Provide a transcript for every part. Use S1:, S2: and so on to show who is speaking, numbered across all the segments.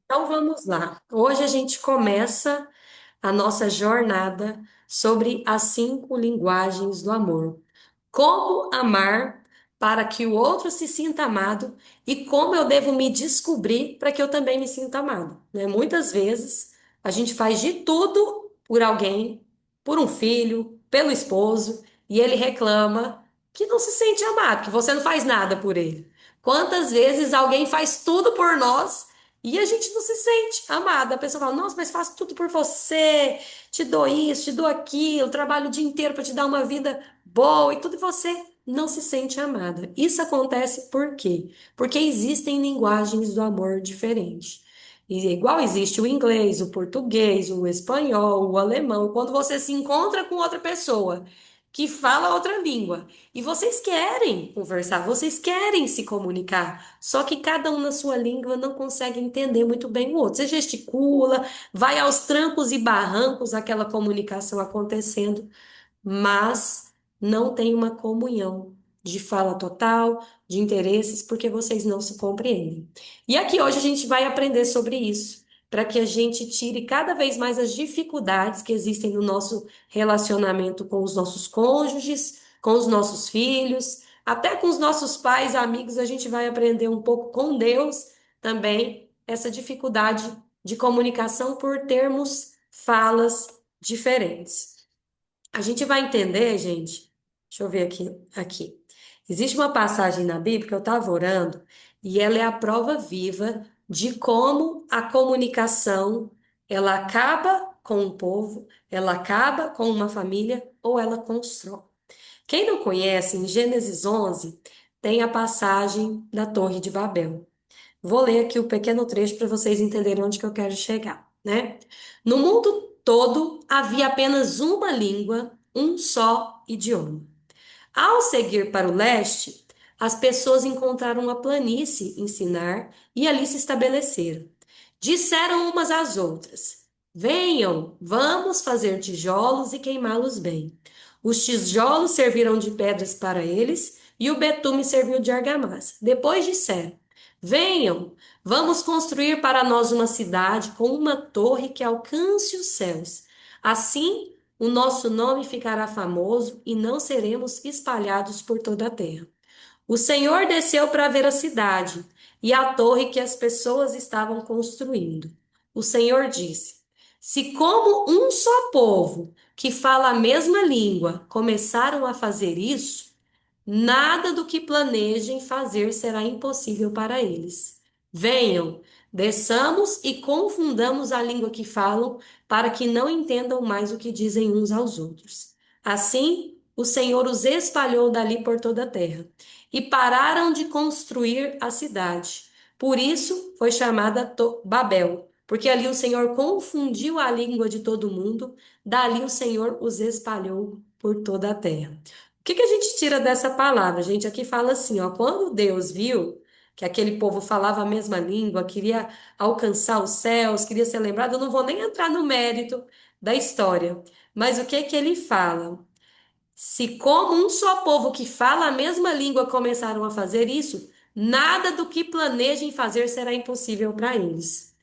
S1: Então vamos lá. Hoje a gente começa a nossa jornada sobre as 5 linguagens do amor. Como amar para que o outro se sinta amado e como eu devo me descobrir para que eu também me sinta amado, né? Muitas vezes a gente faz de tudo por alguém, por um filho, pelo esposo, e ele reclama que não se sente amado, que você não faz nada por ele. Quantas vezes alguém faz tudo por nós e a gente não se sente amada? A pessoa fala: Nossa, mas faço tudo por você, te dou isso, te dou aquilo, trabalho o dia inteiro para te dar uma vida boa e tudo, e você não se sente amada. Isso acontece por quê? Porque existem linguagens do amor diferentes. E igual existe o inglês, o português, o espanhol, o alemão. Quando você se encontra com outra pessoa que fala outra língua e vocês querem conversar, vocês querem se comunicar, só que cada um na sua língua não consegue entender muito bem o outro. Você gesticula, vai aos trancos e barrancos aquela comunicação acontecendo, mas não tem uma comunhão de fala total, de interesses, porque vocês não se compreendem. E aqui hoje a gente vai aprender sobre isso, para que a gente tire cada vez mais as dificuldades que existem no nosso relacionamento com os nossos cônjuges, com os nossos filhos, até com os nossos pais, amigos, a gente vai aprender um pouco com Deus também essa dificuldade de comunicação por termos falas diferentes. A gente vai entender, gente. Deixa eu ver aqui. Existe uma passagem na Bíblia que eu estava orando e ela é a prova viva de como a comunicação ela acaba com um povo, ela acaba com uma família ou ela constrói. Quem não conhece, em Gênesis 11 tem a passagem da Torre de Babel. Vou ler aqui o pequeno trecho para vocês entenderem onde que eu quero chegar, né? No mundo todo havia apenas uma língua, um só idioma. Ao seguir para o leste, as pessoas encontraram uma planície em Sinar e ali se estabeleceram. Disseram umas às outras: Venham, vamos fazer tijolos e queimá-los bem. Os tijolos serviram de pedras para eles e o betume serviu de argamassa. Depois disseram: Venham, vamos construir para nós uma cidade com uma torre que alcance os céus. Assim, o nosso nome ficará famoso e não seremos espalhados por toda a terra. O Senhor desceu para ver a cidade e a torre que as pessoas estavam construindo. O Senhor disse: Se, como um só povo que fala a mesma língua, começaram a fazer isso, nada do que planejem fazer será impossível para eles. Venham, desçamos e confundamos a língua que falam, para que não entendam mais o que dizem uns aos outros. Assim, o Senhor os espalhou dali por toda a terra, e pararam de construir a cidade. Por isso foi chamada Babel, porque ali o Senhor confundiu a língua de todo mundo, dali o Senhor os espalhou por toda a terra. O que que a gente tira dessa palavra? A gente aqui fala assim, ó, quando Deus viu que aquele povo falava a mesma língua, queria alcançar os céus, queria ser lembrado, eu não vou nem entrar no mérito da história, mas o que que ele fala? Se como um só povo que fala a mesma língua começaram a fazer isso, nada do que planejem fazer será impossível para eles.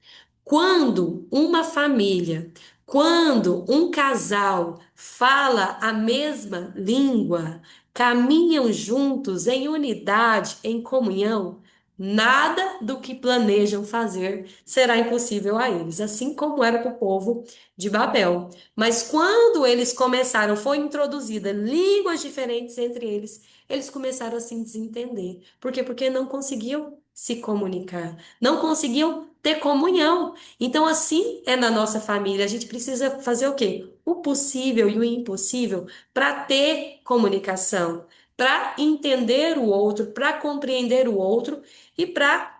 S1: Quando uma família, quando um casal fala a mesma língua, caminham juntos em unidade, em comunhão, nada do que planejam fazer será impossível a eles, assim como era para o povo de Babel. Mas quando eles começaram, foi introduzida línguas diferentes entre eles, eles começaram a se desentender. Por quê? Porque não conseguiam se comunicar, não conseguiam ter comunhão. Então, assim é na nossa família. A gente precisa fazer o quê? O possível e o impossível para ter comunicação, para entender o outro, para compreender o outro e para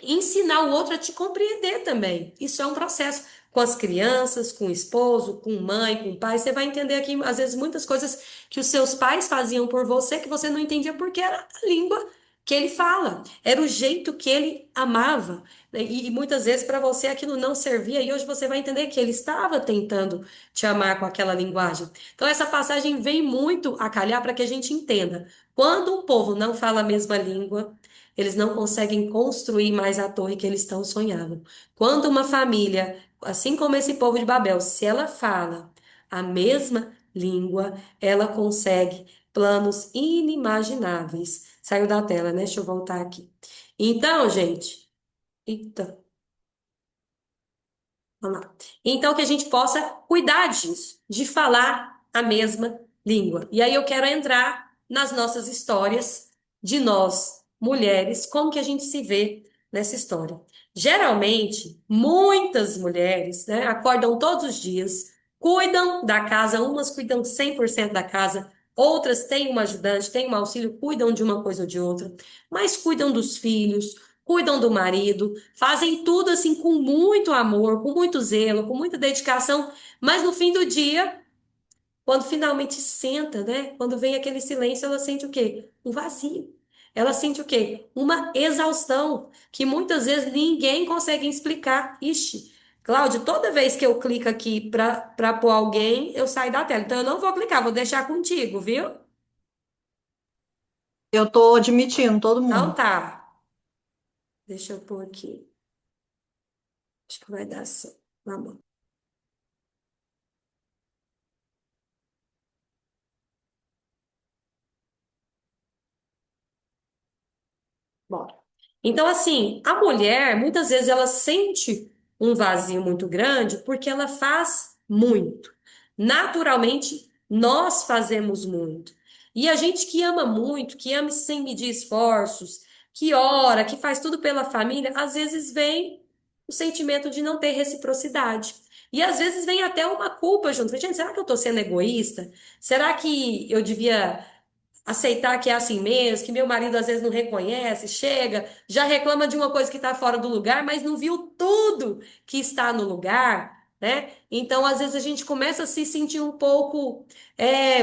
S1: ensinar o outro a te compreender também. Isso é um processo. Com as crianças, com o esposo, com mãe, com pai, você vai entender aqui, às vezes, muitas coisas que os seus pais faziam por você que você não entendia porque era a língua que ele fala, era o jeito que ele amava. E muitas vezes para você aquilo não servia, e hoje você vai entender que ele estava tentando te amar com aquela linguagem. Então, essa passagem vem muito a calhar para que a gente entenda. Quando um povo não fala a mesma língua, eles não conseguem construir mais a torre que eles estão sonhando. Quando uma família, assim como esse povo de Babel, se ela fala a mesma língua, ela consegue planos inimagináveis. Saiu da tela, né? Deixa eu voltar aqui. Então, gente. Eita. Vamos lá. Então, que a gente possa cuidar disso, de falar a mesma língua. E aí eu quero entrar nas nossas histórias de nós, mulheres, como que a gente se vê nessa história. Geralmente, muitas mulheres, né, acordam todos os dias, cuidam da casa, umas cuidam 100% da casa, outras têm uma ajudante, têm um auxílio, cuidam de uma coisa ou de outra, mas cuidam dos filhos, cuidam do marido, fazem tudo assim com muito amor, com muito zelo, com muita dedicação, mas no fim do dia, quando finalmente senta, né? Quando vem aquele silêncio, ela sente o quê? Um vazio. Ela sente o quê? Uma exaustão que muitas vezes ninguém consegue explicar. Ixi, Cláudio, toda vez que eu clico aqui para pôr alguém, eu saio da tela. Então eu não vou clicar, vou deixar contigo, viu?
S2: Eu tô admitindo todo
S1: Então
S2: mundo.
S1: tá. Deixa eu pôr aqui. Acho que vai dar certo. Vamos. Bora. Então, assim, a mulher, muitas vezes, ela sente um vazio muito grande porque ela faz muito. Naturalmente, nós fazemos muito. E a gente que ama muito, que ama sem medir esforços, que ora, que faz tudo pela família, às vezes vem o sentimento de não ter reciprocidade. E às vezes vem até uma culpa junto. Gente, será que eu estou sendo egoísta? Será que eu devia aceitar que é assim mesmo, que meu marido às vezes não reconhece, chega, já reclama de uma coisa que está fora do lugar, mas não viu tudo que está no lugar, né? Então, às vezes a gente começa a se sentir um pouco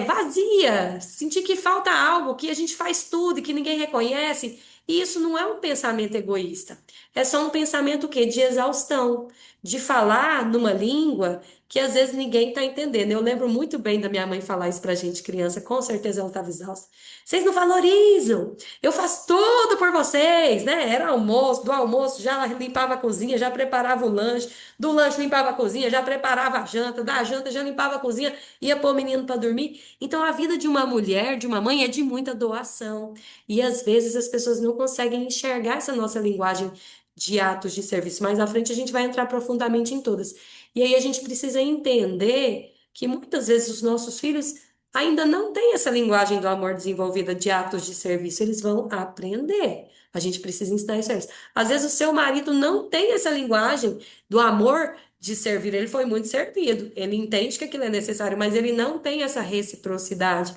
S1: vazia, sentir que falta algo, que a gente faz tudo e que ninguém reconhece. E isso não é um pensamento egoísta, é só um pensamento o quê? De exaustão, de falar numa língua que às vezes ninguém está entendendo. Eu lembro muito bem da minha mãe falar isso pra gente, criança, com certeza ela estava exausta. Vocês não valorizam. Eu faço tudo por vocês, né? Era almoço, do almoço já limpava a cozinha, já preparava o lanche, do lanche limpava a cozinha, já preparava a janta, da janta já limpava a cozinha, ia pôr o menino para dormir. Então a vida de uma mulher, de uma mãe é de muita doação. E às vezes as pessoas não conseguem enxergar essa nossa linguagem de atos de serviço. Mais à frente a gente vai entrar profundamente em todas. E aí a gente precisa entender que muitas vezes os nossos filhos ainda não têm essa linguagem do amor desenvolvida de atos de serviço, eles vão aprender. A gente precisa ensinar isso a eles. Às vezes o seu marido não tem essa linguagem do amor de servir, ele foi muito servido, ele entende que aquilo é necessário, mas ele não tem essa reciprocidade.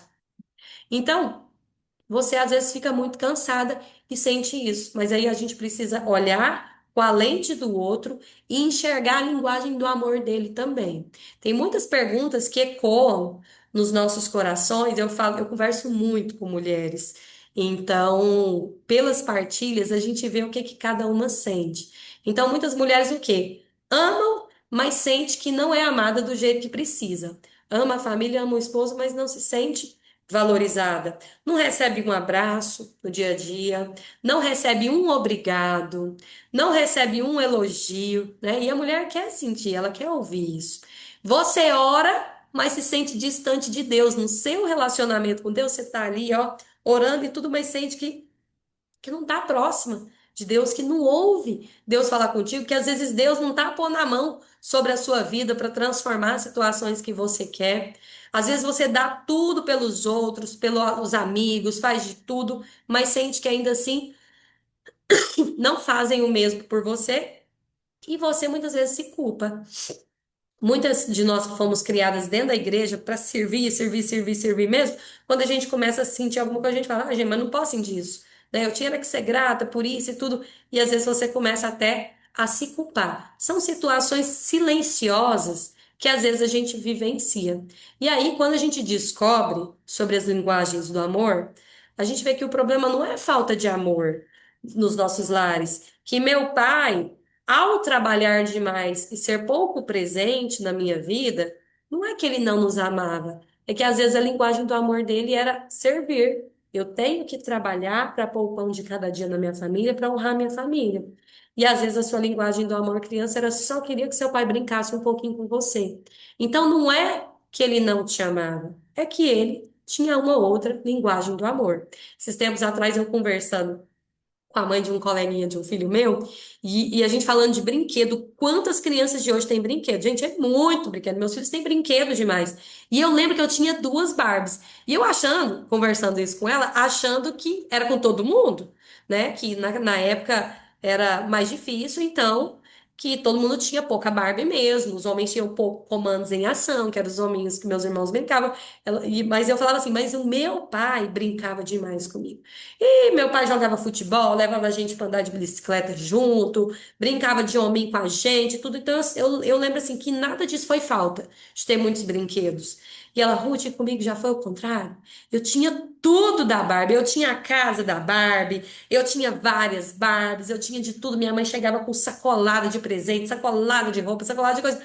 S1: Então, você às vezes fica muito cansada e sente isso, mas aí a gente precisa olhar com a lente do outro e enxergar a linguagem do amor dele também. Tem muitas perguntas que ecoam nos nossos corações. Eu falo, eu converso muito com mulheres. Então, pelas partilhas, a gente vê o que que cada uma sente. Então, muitas mulheres o quê? Amam, mas sente que não é amada do jeito que precisa. Ama a família, ama o esposo, mas não se sente valorizada, não recebe um abraço no dia a dia, não recebe um obrigado, não recebe um elogio, né? E a mulher quer sentir, ela quer ouvir isso. Você ora, mas se sente distante de Deus. No seu relacionamento com Deus, você está ali, ó, orando e tudo, mas sente que não está próxima de Deus, que não ouve Deus falar contigo, que às vezes Deus não está pondo a mão sobre a sua vida para transformar as situações que você quer. Às vezes você dá tudo pelos outros, pelos amigos, faz de tudo, mas sente que ainda assim não fazem o mesmo por você e você muitas vezes se culpa. Muitas de nós que fomos criadas dentro da igreja para servir, servir, servir, servir mesmo, quando a gente começa a sentir alguma coisa, a gente fala, ah, gente, mas não posso sentir isso, né? Eu tinha que ser grata por isso e tudo, e às vezes você começa até a se culpar. São situações silenciosas que às vezes a gente vivencia. E aí, quando a gente descobre sobre as linguagens do amor, a gente vê que o problema não é falta de amor nos nossos lares, que meu pai ao trabalhar demais e ser pouco presente na minha vida, não é que ele não nos amava, é que às vezes a linguagem do amor dele era servir. Eu tenho que trabalhar para pôr o pão de cada dia na minha família, para honrar minha família. E às vezes a sua linguagem do amor criança era só queria que seu pai brincasse um pouquinho com você. Então não é que ele não te amava, é que ele tinha uma outra linguagem do amor. Esses tempos atrás eu conversando com a mãe de um coleguinha de um filho meu, e a gente falando de brinquedo. Quantas crianças de hoje têm brinquedo? Gente, é muito brinquedo. Meus filhos têm brinquedo demais. E eu lembro que eu tinha duas Barbies. E eu achando, conversando isso com ela, achando que era com todo mundo, né? Que na época era mais difícil, então. Que todo mundo tinha pouca Barbie mesmo, os homens tinham pouco comandos em ação, que eram os hominhos que meus irmãos brincavam. Mas eu falava assim, mas o meu pai brincava demais comigo. E meu pai jogava futebol, levava a gente para andar de bicicleta junto, brincava de hominho com a gente, tudo. Então eu lembro assim que nada disso foi falta de ter muitos brinquedos. E ela, Ruth, comigo já foi o contrário. Eu tinha tudo da Barbie, eu tinha a casa da Barbie, eu tinha várias Barbies, eu tinha de tudo. Minha mãe chegava com sacolada de presente, sacolada de roupa, sacolada de coisa.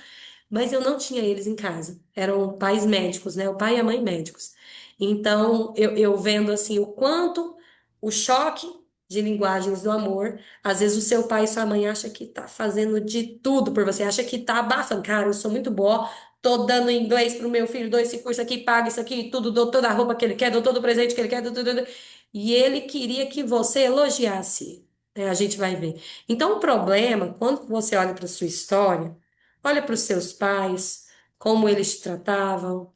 S1: Mas eu não tinha eles em casa. Eram pais médicos, né? O pai e a mãe médicos. Então, eu vendo assim o quanto o choque de linguagens do amor, às vezes o seu pai e sua mãe acham que tá fazendo de tudo por você, acha que tá abafando. Cara, eu sou muito boa, tô dando inglês pro meu filho, dou esse curso aqui, pago isso aqui, tudo, dou toda a roupa que ele quer, dou todo o presente que ele quer, dou tudo. E ele queria que você elogiasse, né? A gente vai ver. Então, o problema, quando você olha para sua história, olha para os seus pais, como eles te tratavam,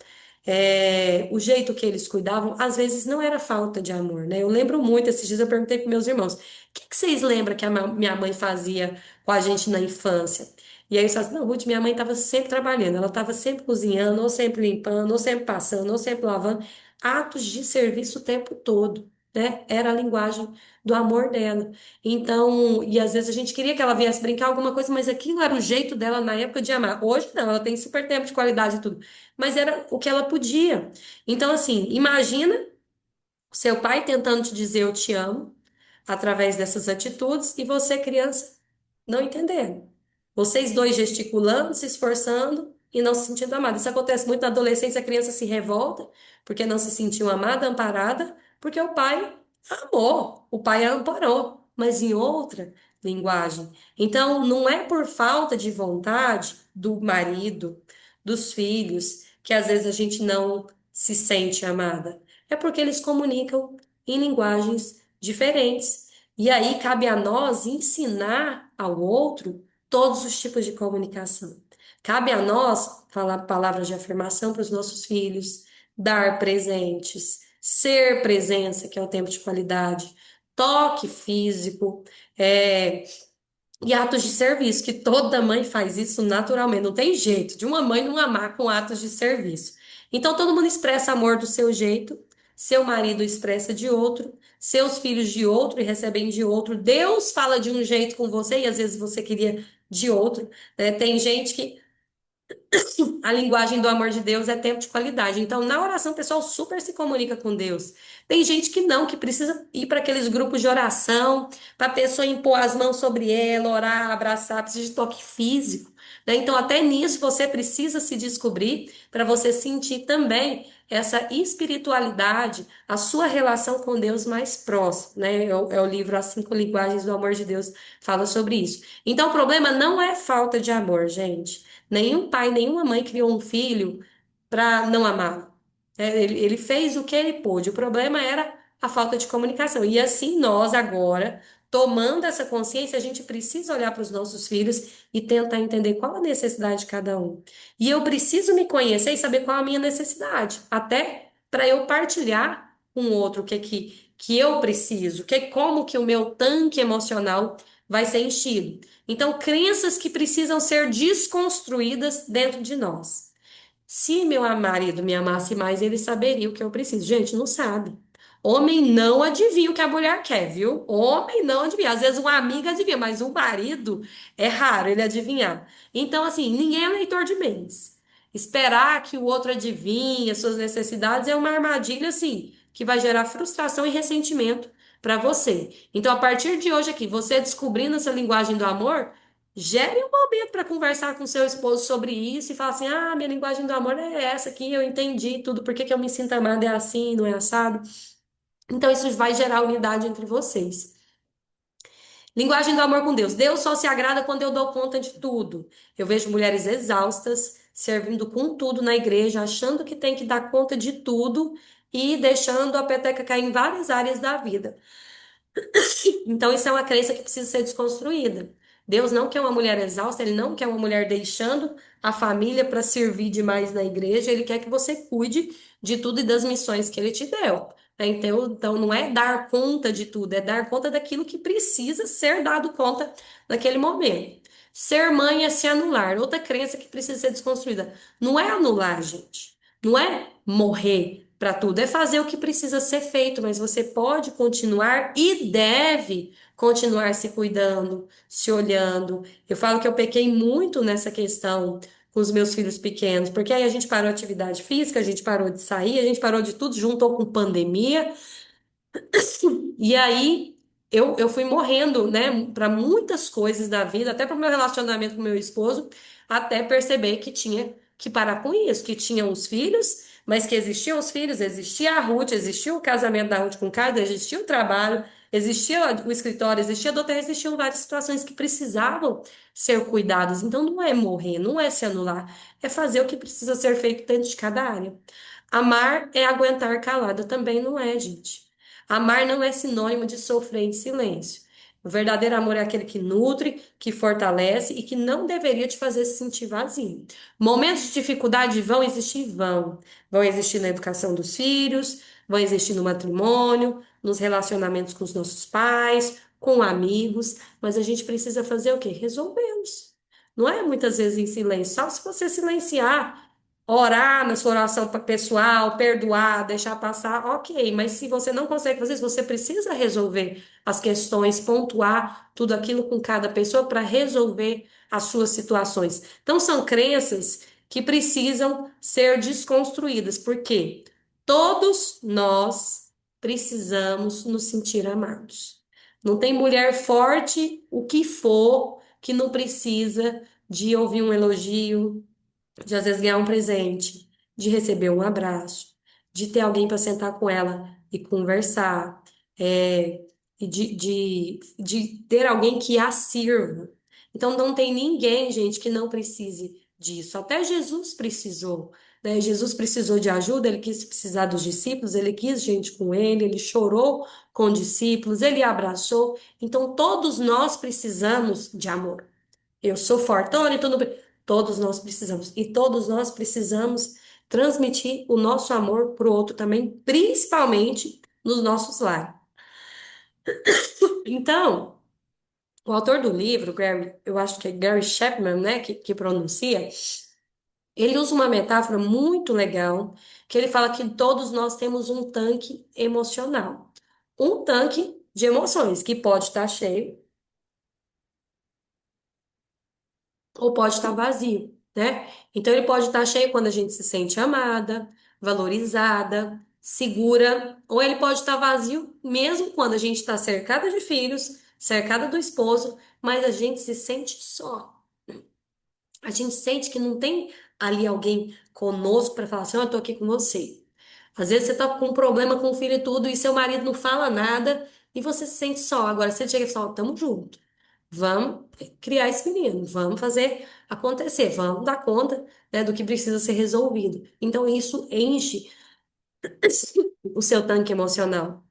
S1: o jeito que eles cuidavam, às vezes não era falta de amor, né? Eu lembro muito, esses dias eu perguntei para meus irmãos, o que que vocês lembram que a minha mãe fazia com a gente na infância? E aí eles falaram assim, não, Ruth, minha mãe estava sempre trabalhando, ela estava sempre cozinhando, ou sempre limpando, ou sempre passando, ou sempre lavando, atos de serviço o tempo todo, né? Era a linguagem do amor dela. Então, e às vezes a gente queria que ela viesse brincar alguma coisa, mas aquilo era o jeito dela na época de amar. Hoje não, ela tem super tempo de qualidade e tudo, mas era o que ela podia. Então, assim, imagina seu pai tentando te dizer eu te amo através dessas atitudes e você, criança, não entendendo. Vocês dois gesticulando, se esforçando e não se sentindo amada. Isso acontece muito na adolescência, a criança se revolta porque não se sentiu amada, amparada, porque o pai amou, o pai a amparou, mas em outra linguagem. Então, não é por falta de vontade do marido, dos filhos, que às vezes a gente não se sente amada. É porque eles comunicam em linguagens diferentes. E aí cabe a nós ensinar ao outro todos os tipos de comunicação. Cabe a nós falar palavras de afirmação para os nossos filhos, dar presentes, ser presença, que é o tempo de qualidade, toque físico, é, e atos de serviço, que toda mãe faz isso naturalmente. Não tem jeito de uma mãe não amar com atos de serviço. Então todo mundo expressa amor do seu jeito, seu marido expressa de outro, seus filhos de outro e recebem de outro. Deus fala de um jeito com você e às vezes você queria de outro, né? Tem gente que a linguagem do amor de Deus é tempo de qualidade. Então, na oração, o pessoal super se comunica com Deus. Tem gente que não, que precisa ir para aqueles grupos de oração, para a pessoa impor as mãos sobre ela, orar, abraçar, precisa de toque físico, né? Então, até nisso você precisa se descobrir para você sentir também essa espiritualidade, a sua relação com Deus mais próxima, né? É o livro As Cinco Linguagens do Amor de Deus, fala sobre isso. Então, o problema não é falta de amor, gente. Nenhum pai, nenhuma mãe criou um filho para não amá-lo. Ele fez o que ele pôde. O problema era a falta de comunicação. E assim, nós agora, tomando essa consciência, a gente precisa olhar para os nossos filhos e tentar entender qual a necessidade de cada um. E eu preciso me conhecer e saber qual a minha necessidade, até para eu partilhar com o outro o que eu preciso, como que o meu tanque emocional vai ser enchido. Então, crenças que precisam ser desconstruídas dentro de nós. Se meu marido me amasse mais, ele saberia o que eu preciso. Gente, não sabe. Homem não adivinha o que a mulher quer, viu? Homem não adivinha. Às vezes uma amiga adivinha, mas um marido é raro ele adivinhar. Então, assim, ninguém é leitor de mentes. Esperar que o outro adivinhe as suas necessidades é uma armadilha, assim, que vai gerar frustração e ressentimento para você. Então, a partir de hoje aqui, você descobrindo essa linguagem do amor, gere um momento para conversar com seu esposo sobre isso e falar assim: ah, minha linguagem do amor é essa aqui, eu entendi tudo, por que que eu me sinto amada é assim, não é assado. Então, isso vai gerar unidade entre vocês. Linguagem do amor com Deus. Deus só se agrada quando eu dou conta de tudo. Eu vejo mulheres exaustas, servindo com tudo na igreja, achando que tem que dar conta de tudo e deixando a peteca cair em várias áreas da vida. Então, isso é uma crença que precisa ser desconstruída. Deus não quer uma mulher exausta, ele não quer uma mulher deixando a família para servir demais na igreja, ele quer que você cuide de tudo e das missões que ele te deu. Né? Então, não é dar conta de tudo, é dar conta daquilo que precisa ser dado conta naquele momento. Ser mãe é se anular. Outra crença que precisa ser desconstruída. Não é anular, gente. Não é morrer para tudo, é fazer o que precisa ser feito, mas você pode continuar e deve continuar se cuidando, se olhando. Eu falo que eu pequei muito nessa questão com os meus filhos pequenos, porque aí a gente parou a atividade física, a gente parou de sair, a gente parou de tudo, juntou com pandemia. E aí eu fui morrendo, né, para muitas coisas da vida, até para o meu relacionamento com meu esposo, até perceber que tinha que parar com isso, que tinham os filhos, mas que existiam os filhos, existia a Ruth, existia o casamento da Ruth com o Carlos, existia o trabalho, existia o escritório, existia a doutora, existiam várias situações que precisavam ser cuidadas. Então não é morrer, não é se anular, é fazer o que precisa ser feito dentro de cada área. Amar é aguentar calada, também não é, gente. Amar não é sinônimo de sofrer em silêncio. O verdadeiro amor é aquele que nutre, que fortalece e que não deveria te fazer se sentir vazio. Momentos de dificuldade vão existir, vão. Vão existir na educação dos filhos, vão existir no matrimônio, nos relacionamentos com os nossos pais, com amigos, mas a gente precisa fazer o quê? Resolvê-los. Não é muitas vezes em silêncio, só se você silenciar. Orar na sua oração pessoal, perdoar, deixar passar, ok, mas se você não consegue fazer isso, você precisa resolver as questões, pontuar tudo aquilo com cada pessoa para resolver as suas situações. Então, são crenças que precisam ser desconstruídas, porque todos nós precisamos nos sentir amados. Não tem mulher forte, o que for, que não precisa de ouvir um elogio, de às vezes ganhar um presente, de receber um abraço, de ter alguém para sentar com ela e conversar, e de ter alguém que a sirva. Então não tem ninguém, gente, que não precise disso. Até Jesus precisou, né? Jesus precisou de ajuda, ele quis precisar dos discípulos, ele quis gente com ele chorou com discípulos, ele abraçou. Então todos nós precisamos de amor. Eu sou fortona e tudo bem. Todos nós precisamos. E todos nós precisamos transmitir o nosso amor para o outro também, principalmente nos nossos lares. Então, o autor do livro, Gary, eu acho que é Gary Chapman, né, que pronuncia, ele usa uma metáfora muito legal, que ele fala que todos nós temos um tanque emocional. Um tanque de emoções, que pode estar cheio ou pode estar vazio, né? Então ele pode estar cheio quando a gente se sente amada, valorizada, segura, ou ele pode estar vazio mesmo quando a gente está cercada de filhos, cercada do esposo, mas a gente se sente só. A gente sente que não tem ali alguém conosco para falar assim, eu tô aqui com você. Às vezes você tá com um problema com o filho e tudo, e seu marido não fala nada, e você se sente só. Agora você chega e fala, tamo junto. Vamos criar esse menino, vamos fazer acontecer, vamos dar conta, né, do que precisa ser resolvido. Então, isso enche o seu tanque emocional.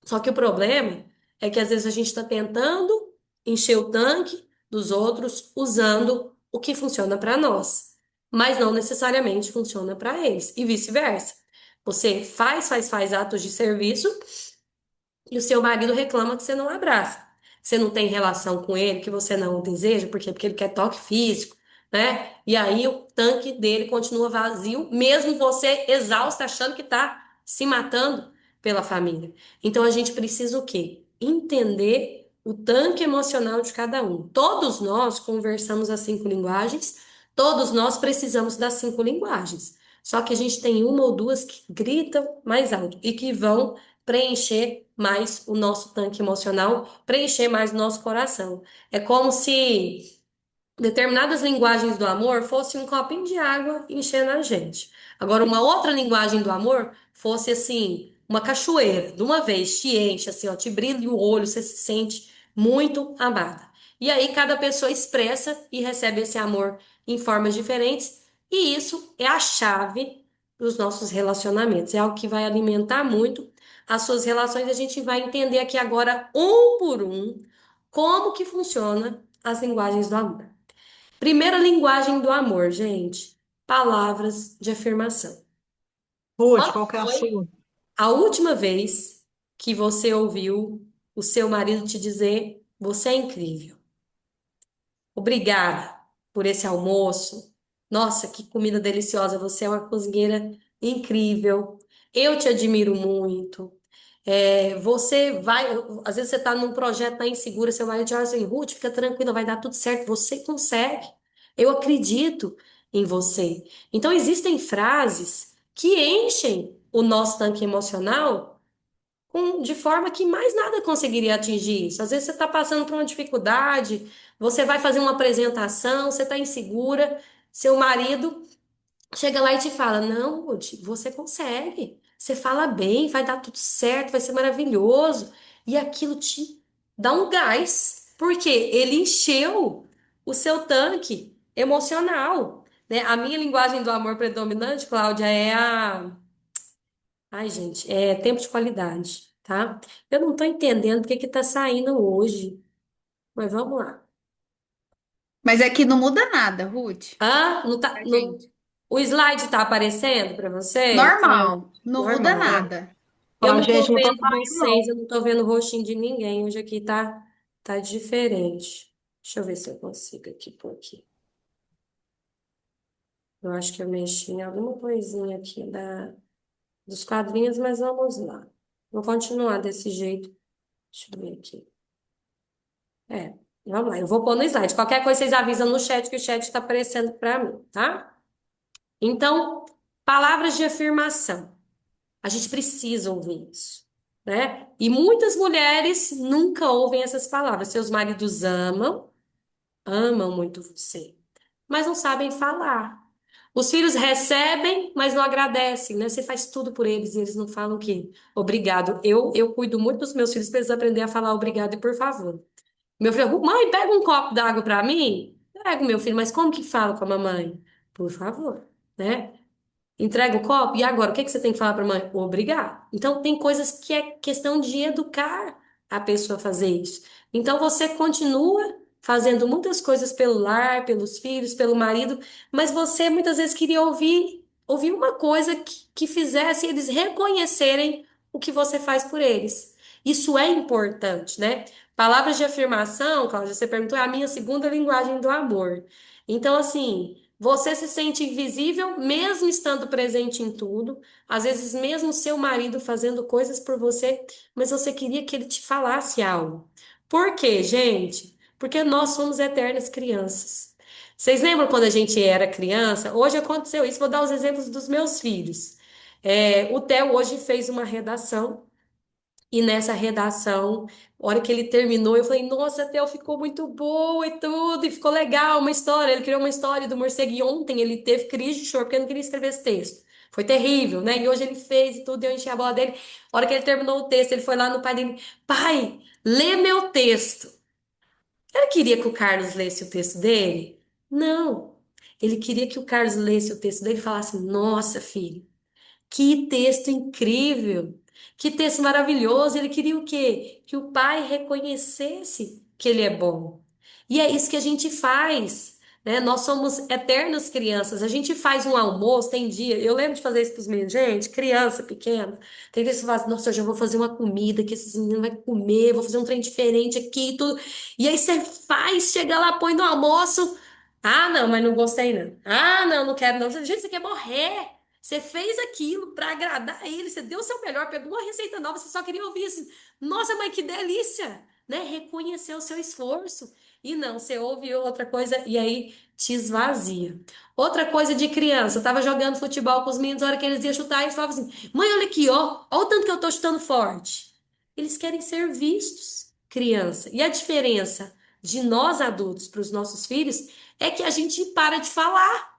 S1: Só que o problema é que às vezes a gente está tentando encher o tanque dos outros usando o que funciona para nós, mas não necessariamente funciona para eles, e vice-versa. Você faz atos de serviço e o seu marido reclama que você não abraça, que você não tem relação com ele, que você não o deseja, por quê? Porque ele quer toque físico, né? E aí o tanque dele continua vazio, mesmo você exausta, achando que tá se matando pela família. Então a gente precisa o quê? Entender o tanque emocional de cada um. Todos nós conversamos as 5 linguagens, todos nós precisamos das 5 linguagens. Só que a gente tem uma ou duas que gritam mais alto e que vão preencher mais o nosso tanque emocional, preencher mais o nosso coração. É como se determinadas linguagens do amor fosse um copinho de água enchendo a gente. Agora, uma outra linguagem do amor fosse assim. uma cachoeira, de uma vez, te enche, assim, ó, te brilha o olho, você se sente muito amada. E aí cada pessoa expressa e recebe esse amor em formas diferentes, e isso é a chave dos nossos relacionamentos. É algo que vai alimentar muito as suas relações. A gente vai entender aqui agora, um por um, como que funciona as linguagens do amor. Primeira linguagem do amor, gente, palavras de afirmação.
S2: Ruth,
S1: Quando
S2: qual que é a
S1: foi
S2: sua?
S1: a última vez que você ouviu o seu marido te dizer: você é incrível? Obrigada por esse almoço. Nossa, que comida deliciosa! Você é uma cozinheira incrível. Eu te admiro muito. Você vai, às vezes você está num projeto, está insegura, você vai dizer assim, Ruth, fica tranquila, vai dar tudo certo. Você consegue. Eu acredito em você. Então, existem frases que enchem o nosso tanque emocional de forma que mais nada conseguiria atingir isso. Às vezes você está passando por uma dificuldade, você vai fazer uma apresentação, você está insegura, seu marido chega lá e te fala: Não, Ruth, você consegue, você fala bem, vai dar tudo certo, vai ser maravilhoso. E aquilo te dá um gás, porque ele encheu o seu tanque emocional. Né? A minha linguagem do amor predominante, Cláudia, é a. Ai, gente, é tempo de qualidade, tá? Eu não tô entendendo porque que tá saindo hoje, mas vamos lá.
S3: Mas é que não muda nada, Ruth.
S1: Ah, não tá,
S3: A gente.
S1: o slide tá aparecendo para você?
S3: Normal, não muda
S1: Normal, né?
S3: nada.
S1: Eu
S2: A
S1: não tô
S2: gente não tá
S1: vendo
S2: saindo,
S1: vocês,
S2: não.
S1: eu não tô vendo o rostinho de ninguém. Hoje aqui tá diferente. Deixa eu ver se eu consigo aqui por aqui. Eu acho que eu mexi em alguma coisinha aqui dos quadrinhos, mas vamos lá. Vou continuar desse jeito. Deixa eu ver aqui. É, vamos lá. Eu vou pôr no slide. Qualquer coisa vocês avisam no chat que o chat está aparecendo para mim, tá? Então, palavras de afirmação. A gente precisa ouvir isso, né? E muitas mulheres nunca ouvem essas palavras. Seus maridos amam muito você, mas não sabem falar. Os filhos recebem, mas não agradecem, né? Você faz tudo por eles e eles não falam o quê? Obrigado. Eu cuido muito dos meus filhos para eles aprender a falar obrigado e por favor. Meu filho, mãe, pega um copo d'água para mim. Pega, meu filho, mas como que fala com a mamãe? Por favor, né? Entrega o copo e agora, o que que você tem que falar para a mãe? Obrigado. Então, tem coisas que é questão de educar a pessoa a fazer isso. Então, você continua fazendo muitas coisas pelo lar, pelos filhos, pelo marido, mas você muitas vezes queria ouvir uma coisa que fizesse eles reconhecerem o que você faz por eles. Isso é importante, né? Palavras de afirmação, Cláudia, você perguntou, é a minha segunda linguagem do amor. Então, assim. Você se sente invisível, mesmo estando presente em tudo, às vezes mesmo seu marido fazendo coisas por você, mas você queria que ele te falasse algo. Por quê, gente? Porque nós somos eternas crianças. Vocês lembram quando a gente era criança? Hoje aconteceu isso, vou dar os exemplos dos meus filhos. O Theo hoje fez uma redação e nessa redação, a hora que ele terminou, eu falei, nossa, Theo, ficou muito boa e tudo, e ficou legal, uma história. Ele criou uma história do morcego e ontem ele teve crise de choro porque ele não queria escrever esse texto. Foi terrível, né? E hoje ele fez e tudo, eu enchi a bola dele. A hora que ele terminou o texto, ele foi lá no pai dele, pai, lê meu texto. Ele queria que o Carlos lesse o texto dele? Não. Ele queria que o Carlos lesse o texto dele e falasse, nossa, filho. Que texto incrível! Que texto maravilhoso! Ele queria o quê? Que o pai reconhecesse que ele é bom. E é isso que a gente faz, né? Nós somos eternas crianças. A gente faz um almoço, tem dia. Eu lembro de fazer isso para os meninos, gente, criança pequena. Tem vezes que você fala assim, nossa, eu já vou fazer uma comida que esses meninos vão comer, vou fazer um trem diferente aqui e tudo. E aí você faz, chega lá, põe no almoço. Ah, não, mas não gostei, não. Ah, não, não quero, não. Gente, você quer morrer. Você fez aquilo para agradar ele, você deu o seu melhor, pegou uma receita nova, você só queria ouvir assim, nossa, mãe, que delícia, né? Reconhecer o seu esforço. E não, você ouve outra coisa e aí te esvazia. Outra coisa de criança, eu tava jogando futebol com os meninos, na hora que eles iam chutar, eles falavam assim: mãe, olha aqui, ó o tanto que eu tô chutando forte. Eles querem ser vistos, criança. E a diferença de nós adultos para os nossos filhos é que a gente para de falar.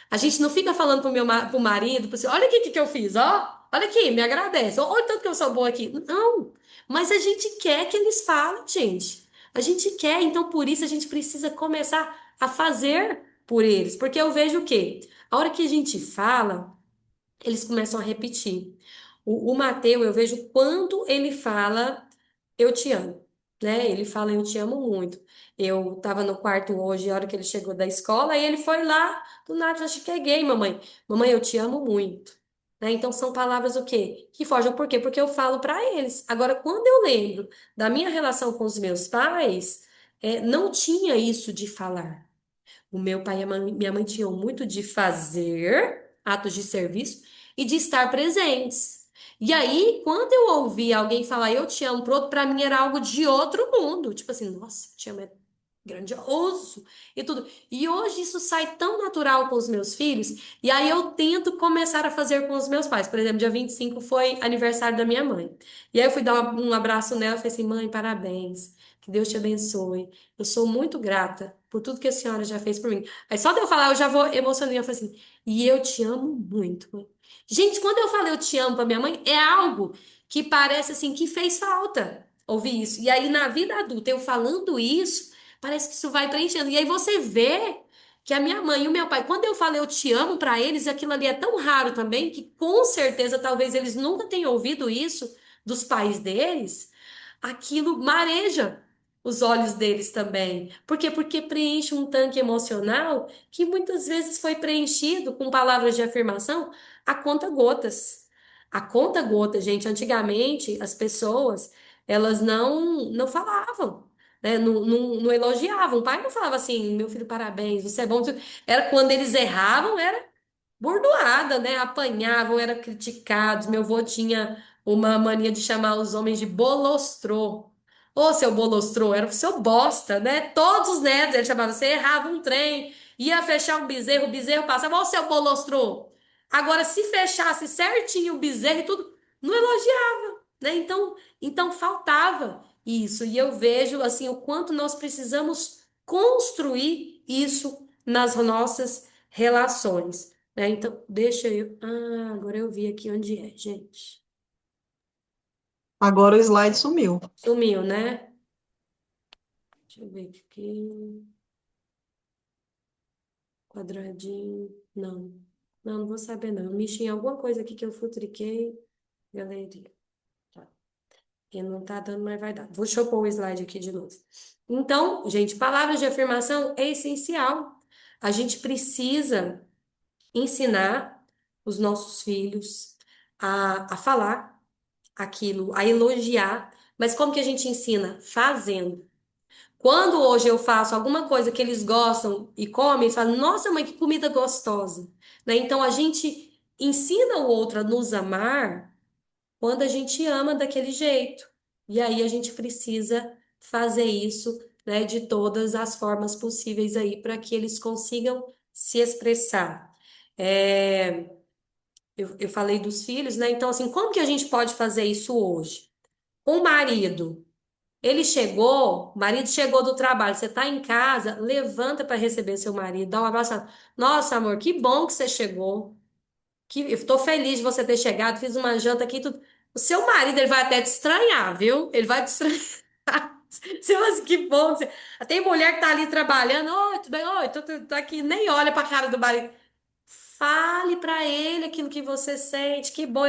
S1: A gente não fica falando pro marido, pro assim, olha aqui o que que eu fiz, ó. olha aqui, me agradece. Olha o tanto que eu sou boa aqui. Não, mas a gente quer que eles falem, gente. A gente quer, então por isso a gente precisa começar a fazer por eles. Porque eu vejo o quê? A hora que a gente fala, eles começam a repetir. O Mateus, eu vejo quando ele fala eu te amo, né? Ele fala eu te amo muito. Eu tava no quarto hoje, a hora que ele chegou da escola, e ele foi lá, do nada, eu cheguei, mamãe. Mamãe, eu te amo muito. Né? Então são palavras o quê? Que fogem. Por quê? Porque eu falo para eles. Agora, quando eu lembro da minha relação com os meus pais, não tinha isso de falar. O meu pai e minha mãe tinham muito de fazer atos de serviço e de estar presentes. E aí, quando eu ouvi alguém falar eu te amo pro outro, pra mim era algo de outro mundo. Tipo assim, nossa, te amo é grandioso e tudo. E hoje isso sai tão natural com os meus filhos, e aí eu tento começar a fazer com os meus pais. Por exemplo, dia 25 foi aniversário da minha mãe. E aí eu fui dar um abraço nela e falei assim: mãe, parabéns. Que Deus te abençoe. Eu sou muito grata por tudo que a senhora já fez por mim. Aí só de eu falar, eu já vou emocionando. Eu falei assim, e eu te amo muito, mãe. Gente, quando eu falei eu te amo pra minha mãe, é algo que parece assim que fez falta ouvir isso. E aí na vida adulta, eu falando isso, parece que isso vai preenchendo. E aí você vê que a minha mãe e o meu pai, quando eu falei eu te amo pra eles, aquilo ali é tão raro também que com certeza talvez eles nunca tenham ouvido isso dos pais deles, aquilo mareja os olhos deles também. Por quê? Porque preenche um tanque emocional que muitas vezes foi preenchido com palavras de afirmação a conta gotas. A conta gota, gente, antigamente as pessoas, elas não falavam, né? Não elogiavam. O pai não falava assim, meu filho, parabéns, você é bom. Era quando eles erravam, era bordoada, né? Apanhavam, eram criticados. Meu avô tinha uma mania de chamar os homens de bolostrô. Ô, seu bolostrô, era o seu bosta, né? Todos os netos ele chamava. Você errava um trem, ia fechar um bezerro, o bezerro passava, ô, seu bolostrô. Agora, se fechasse certinho o bezerro e tudo, não elogiava, né? Então faltava isso. E eu vejo, assim, o quanto nós precisamos construir isso nas nossas relações. Né? Então, deixa eu. Ah, agora eu vi aqui onde é, gente.
S2: Agora o slide sumiu.
S1: Sumiu, né? Deixa eu ver aqui. Quadradinho. Não. Não vou saber, não. Eu mexi em alguma coisa aqui que eu futriquei. Galeria. Tá. E não tá dando, mas vai dar. Deixa eu pôr o slide aqui de novo. Então, gente, palavras de afirmação é essencial. A gente precisa ensinar os nossos filhos a falar aquilo, a elogiar. Mas como que a gente ensina? Fazendo. Quando hoje eu faço alguma coisa que eles gostam e comem, eles falam, nossa, mãe, que comida gostosa. Né? Então a gente ensina o outro a nos amar quando a gente ama daquele jeito. E aí a gente precisa fazer isso, né, de todas as formas possíveis aí para que eles consigam se expressar. É, eu falei dos filhos, né? Então, assim, como que a gente pode fazer isso hoje? O marido, ele chegou, o marido chegou do trabalho, você está em casa, levanta para receber seu marido, dá um abraço. Fala, nossa, amor, que bom que você chegou. Que eu estou feliz de você ter chegado, fiz uma janta aqui, tudo. O seu marido, ele vai até te estranhar, viu? Ele vai te estranhar. Você fala assim, que bom. Tem mulher que tá ali trabalhando, oi, tudo bem? Oi, tô aqui, nem olha pra cara do marido. Fale para ele aquilo que você sente. Que bom,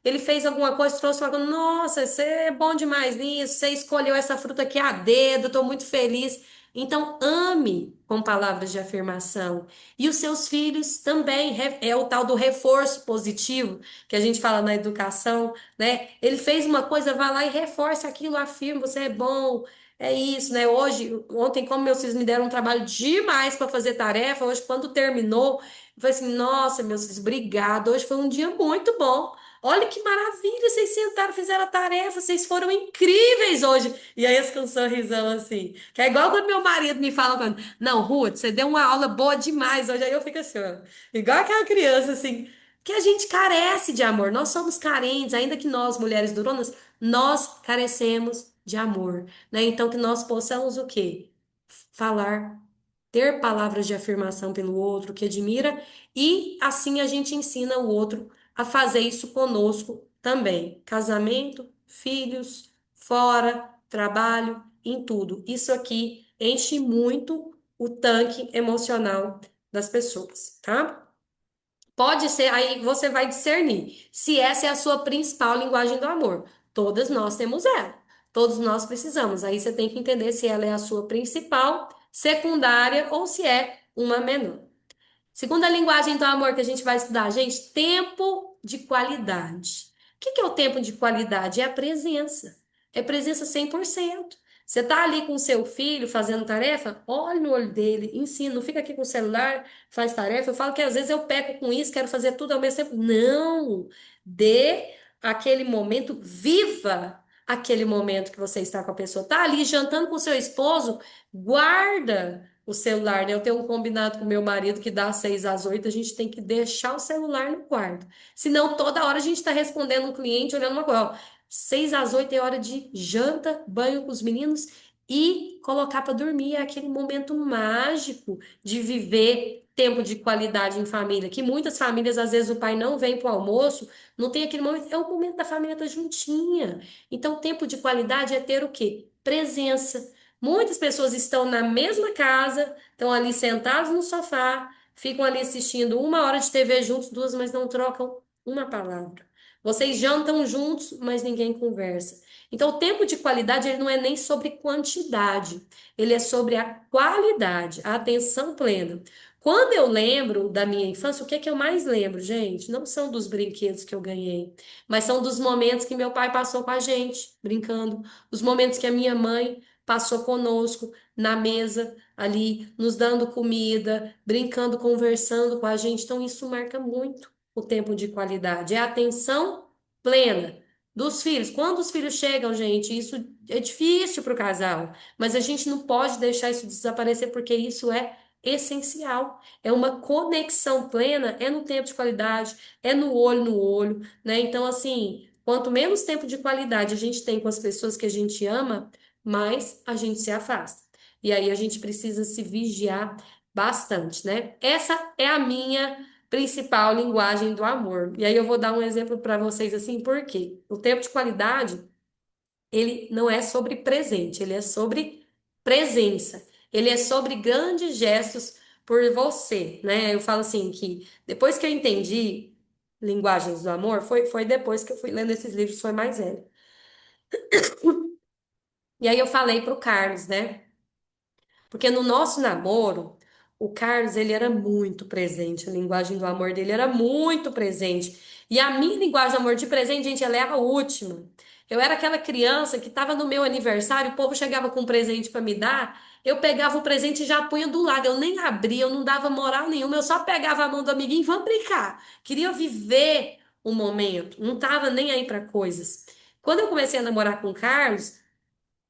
S1: ele fez alguma coisa, trouxe uma coisa. Nossa, você é bom demais nisso. Você escolheu essa fruta aqui a dedo, estou muito feliz. Então, ame com palavras de afirmação. E os seus filhos também, é o tal do reforço positivo que a gente fala na educação, né? Ele fez uma coisa, vai lá e reforça aquilo, afirma, você é bom. É isso, né? Ontem, como meus filhos me deram um trabalho demais para fazer tarefa, hoje, quando terminou, eu falei assim, nossa, meus filhos, obrigada. Hoje foi um dia muito bom. Olha que maravilha, vocês sentaram, fizeram a tarefa, vocês foram incríveis hoje. E aí eles com um sorrisão assim. Que é igual quando meu marido me fala, quando, não, Ruth, você deu uma aula boa demais hoje. Aí eu fico assim, ó, igual aquela criança assim, que a gente carece de amor. Nós somos carentes, ainda que nós, mulheres duronas, nós carecemos de amor, né? Então que nós possamos o quê? Falar, ter palavras de afirmação pelo outro que admira, e assim a gente ensina o outro a fazer isso conosco também. Casamento, filhos, fora, trabalho, em tudo. Isso aqui enche muito o tanque emocional das pessoas, tá? Pode ser, aí você vai discernir se essa é a sua principal linguagem do amor. Todas nós temos ela. Todos nós precisamos. Aí você tem que entender se ela é a sua principal, secundária ou se é uma menor. Segunda linguagem do amor que a gente vai estudar, gente, tempo de qualidade. O que que é o tempo de qualidade? É a presença. É presença 100%. Você tá ali com o seu filho fazendo tarefa? Olha no olho dele, ensina, não fica aqui com o celular, faz tarefa. Eu falo que às vezes eu peco com isso, quero fazer tudo ao mesmo tempo. Não! Dê aquele momento, viva aquele momento que você está com a pessoa. Tá ali jantando com o seu esposo, guarda o celular, né? Eu tenho um combinado com meu marido que dá 6 às 8, a gente tem que deixar o celular no quarto. Senão, toda hora a gente está respondendo um cliente, olhando uma coisa. Ó, 6 às 8 é hora de janta, banho com os meninos e colocar para dormir. É aquele momento mágico de viver tempo de qualidade em família. Que muitas famílias, às vezes, o pai não vem para o almoço, não tem aquele momento. É o momento da família estar juntinha. Então, tempo de qualidade é ter o quê? Presença. Muitas pessoas estão na mesma casa, estão ali sentados no sofá, ficam ali assistindo 1 hora de TV juntos, duas, mas não trocam uma palavra. Vocês jantam juntos, mas ninguém conversa. Então, o tempo de qualidade, ele não é nem sobre quantidade, ele é sobre a qualidade, a atenção plena. Quando eu lembro da minha infância, o que é que eu mais lembro, gente? Não são dos brinquedos que eu ganhei, mas são dos momentos que meu pai passou com a gente, brincando, os momentos que a minha mãe passou conosco na mesa ali, nos dando comida, brincando, conversando com a gente. Então, isso marca muito o tempo de qualidade. É a atenção plena dos filhos. Quando os filhos chegam, gente, isso é difícil para o casal, mas a gente não pode deixar isso desaparecer porque isso é essencial. É uma conexão plena, é no tempo de qualidade, é no olho, né? Então, assim, quanto menos tempo de qualidade a gente tem com as pessoas que a gente ama, mais a gente se afasta. E aí a gente precisa se vigiar bastante, né? Essa é a minha principal linguagem do amor. E aí eu vou dar um exemplo para vocês assim, por quê? O tempo de qualidade, ele não é sobre presente, ele é sobre presença. Ele é sobre grandes gestos por você, né? Eu falo assim que depois que eu entendi linguagens do amor, foi depois que eu fui lendo esses livros, foi mais velho. E aí eu falei pro Carlos, né? Porque no nosso namoro, o Carlos, ele era muito presente, a linguagem do amor dele era muito presente. E a minha linguagem do amor de presente, gente, ela é a última. Eu era aquela criança que estava no meu aniversário, o povo chegava com um presente para me dar, eu pegava o presente e já punha do lado, eu nem abria, eu não dava moral nenhuma, eu só pegava a mão do amiguinho e vamos brincar. Queria viver o momento, não tava nem aí para coisas. Quando eu comecei a namorar com o Carlos,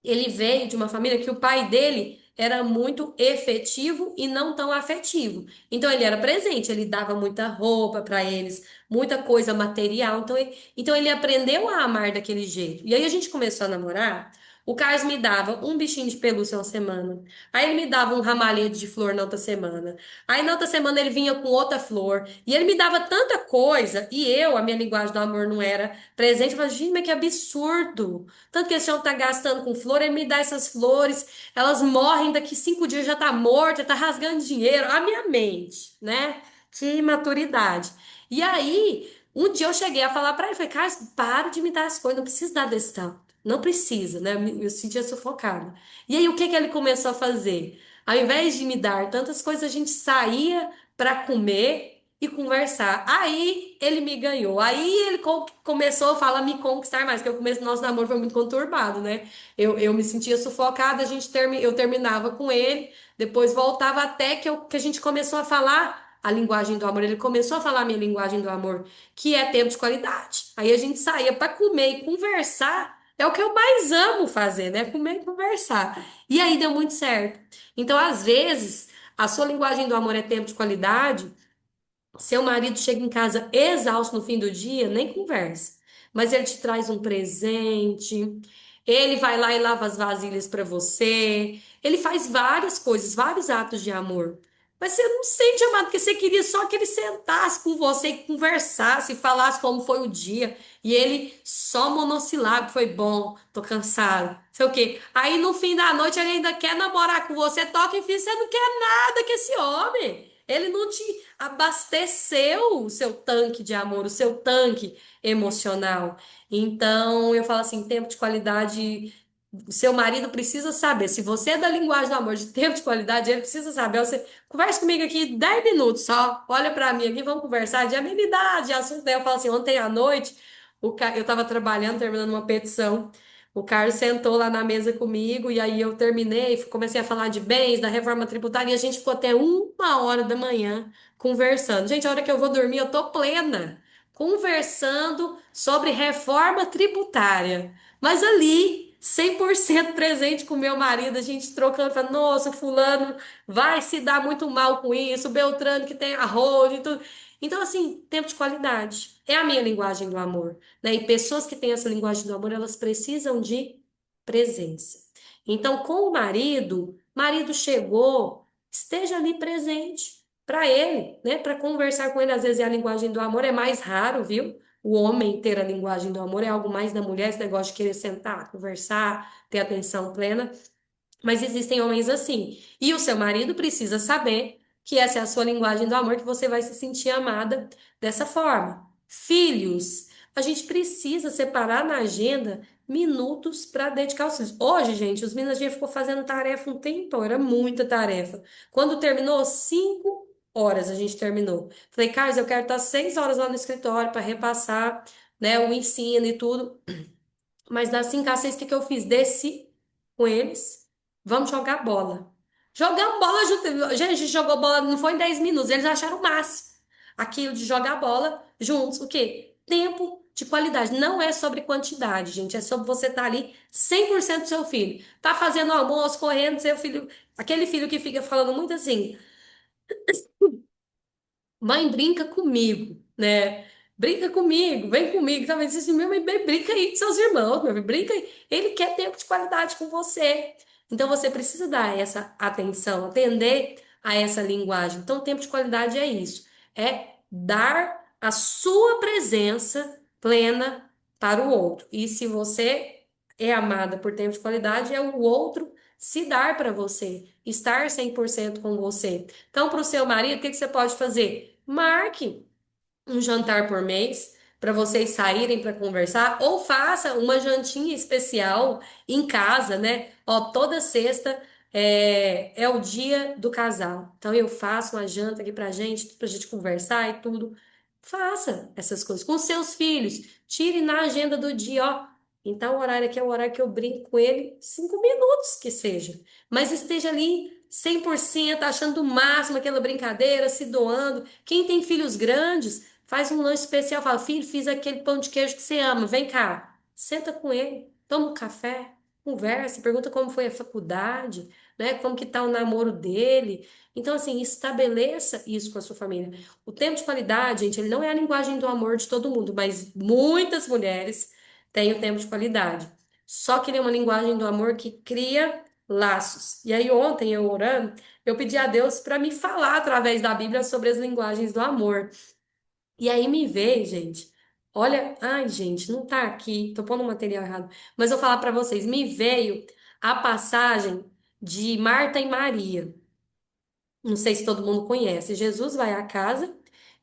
S1: ele veio de uma família que o pai dele era muito efetivo e não tão afetivo. Então ele era presente, ele dava muita roupa para eles, muita coisa material. Então ele aprendeu a amar daquele jeito. E aí a gente começou a namorar. O Carlos me dava um bichinho de pelúcia uma semana. Aí ele me dava um ramalhete de flor na outra semana. Aí na outra semana ele vinha com outra flor. E ele me dava tanta coisa. E eu, a minha linguagem do amor não era presente. Eu falava, gente, mas que absurdo. Tanto que esse homem tá gastando com flor, ele me dá essas flores, elas morrem daqui 5 dias, já tá morta, tá rasgando dinheiro. A minha mente, né? Que maturidade. E aí, um dia eu cheguei a falar pra ele, falei, Carlos, para de me dar as coisas, não precisa dar desse tanto. Não precisa, né? Eu sentia sufocada. E aí, o que que ele começou a fazer? Ao invés de me dar tantas coisas, a gente saía pra comer e conversar. Aí ele me ganhou. Aí ele começou a falar me conquistar mais, porque o começo do nosso namoro foi muito conturbado, né? Eu me sentia sufocada, eu terminava com ele, depois voltava até que a gente começou a falar a linguagem do amor. Ele começou a falar a minha linguagem do amor, que é tempo de qualidade. Aí a gente saía para comer e conversar. É o que eu mais amo fazer, né? Comer e conversar. E aí deu muito certo. Então, às vezes, a sua linguagem do amor é tempo de qualidade. Seu marido chega em casa exausto no fim do dia, nem conversa. Mas ele te traz um presente, ele vai lá e lava as vasilhas para você, ele faz várias coisas, vários atos de amor. Mas você não sente amado, porque você queria só que ele sentasse com você e conversasse, falasse como foi o dia. E ele só monossilábico, foi bom, tô cansado, sei o quê. Aí no fim da noite ele ainda quer namorar com você, toca e fica, você não quer nada com esse homem. Ele não te abasteceu o seu tanque de amor, o seu tanque emocional. Então, eu falo assim, tempo de qualidade, seu marido precisa saber. Se você é da linguagem do amor, de tempo de qualidade, ele precisa saber. Você conversa comigo aqui 10 minutos só. Olha pra mim aqui, vamos conversar de amenidade, de assunto. Daí eu falo assim, ontem à noite, eu tava trabalhando, terminando uma petição. O Carlos sentou lá na mesa comigo e aí eu terminei, comecei a falar de bens, da reforma tributária e a gente ficou até 1 hora da manhã conversando. Gente, a hora que eu vou dormir, eu tô plena, conversando sobre reforma tributária. Mas ali, 100% presente com meu marido, a gente trocando, falando, nossa, fulano vai se dar muito mal com isso, Beltrano que tem arroz e tudo. Então, assim, tempo de qualidade. É a minha linguagem do amor, né? E pessoas que têm essa linguagem do amor, elas precisam de presença. Então, com o marido chegou, esteja ali presente para ele, né? Para conversar com ele. Às vezes é a linguagem do amor, é mais raro, viu? O homem ter a linguagem do amor é algo mais da mulher, esse negócio de querer sentar, conversar, ter atenção plena. Mas existem homens assim. E o seu marido precisa saber que essa é a sua linguagem do amor, que você vai se sentir amada dessa forma. Filhos, a gente precisa separar na agenda minutos para dedicar aos filhos. Hoje, gente, os meninos a gente ficou fazendo tarefa um tempo, era muita tarefa. Quando terminou, 5 horas a gente terminou. Falei, Carlos, eu quero estar 6 horas lá no escritório para repassar, né, o ensino e tudo. Mas das 5 às 6, o que que eu fiz? Desci com eles, vamos jogar bola. Jogamos bola junto. Gente, a gente jogou bola, não foi em 10 minutos, eles acharam o máximo. Aquilo de jogar bola juntos. O quê? Tempo de qualidade. Não é sobre quantidade, gente. É sobre você estar ali 100% do seu filho. Tá fazendo almoço, correndo, seu filho. Aquele filho que fica falando muito assim. Mãe, brinca comigo, né? Brinca comigo, vem comigo. Talvez assim, meu mãe, brinca aí com seus irmãos, meu filho, brinca aí. Ele quer tempo de qualidade com você. Então você precisa dar essa atenção, atender a essa linguagem. Então, tempo de qualidade é isso, é dar a sua presença plena para o outro. E se você é amada por tempo de qualidade, é o outro se dar para você, estar 100% com você. Então, para o seu marido, o que que você pode fazer? Marque um jantar por mês para vocês saírem para conversar, ou faça uma jantinha especial em casa, né? Ó, toda sexta é o dia do casal. Então eu faço uma janta aqui pra gente conversar e tudo. Faça essas coisas com seus filhos. Tire na agenda do dia, ó. Então, o horário aqui é o horário que eu brinco com ele, 5 minutos que seja. Mas esteja ali 100% achando o máximo aquela brincadeira, se doando. Quem tem filhos grandes, faz um lanche especial, fala, filho, fiz aquele pão de queijo que você ama, vem cá. Senta com ele, toma um café, conversa, pergunta como foi a faculdade, né? Como que tá o namoro dele. Então, assim, estabeleça isso com a sua família. O tempo de qualidade, gente, ele não é a linguagem do amor de todo mundo, mas muitas mulheres têm o tempo de qualidade. Só que ele é uma linguagem do amor que cria laços. E aí, ontem, eu orando, eu pedi a Deus para me falar através da Bíblia sobre as linguagens do amor. E aí me veio, gente. Olha, ai, gente, não tá aqui, tô pondo o material errado. Mas eu vou falar para vocês, me veio a passagem de Marta e Maria. Não sei se todo mundo conhece. Jesus vai à casa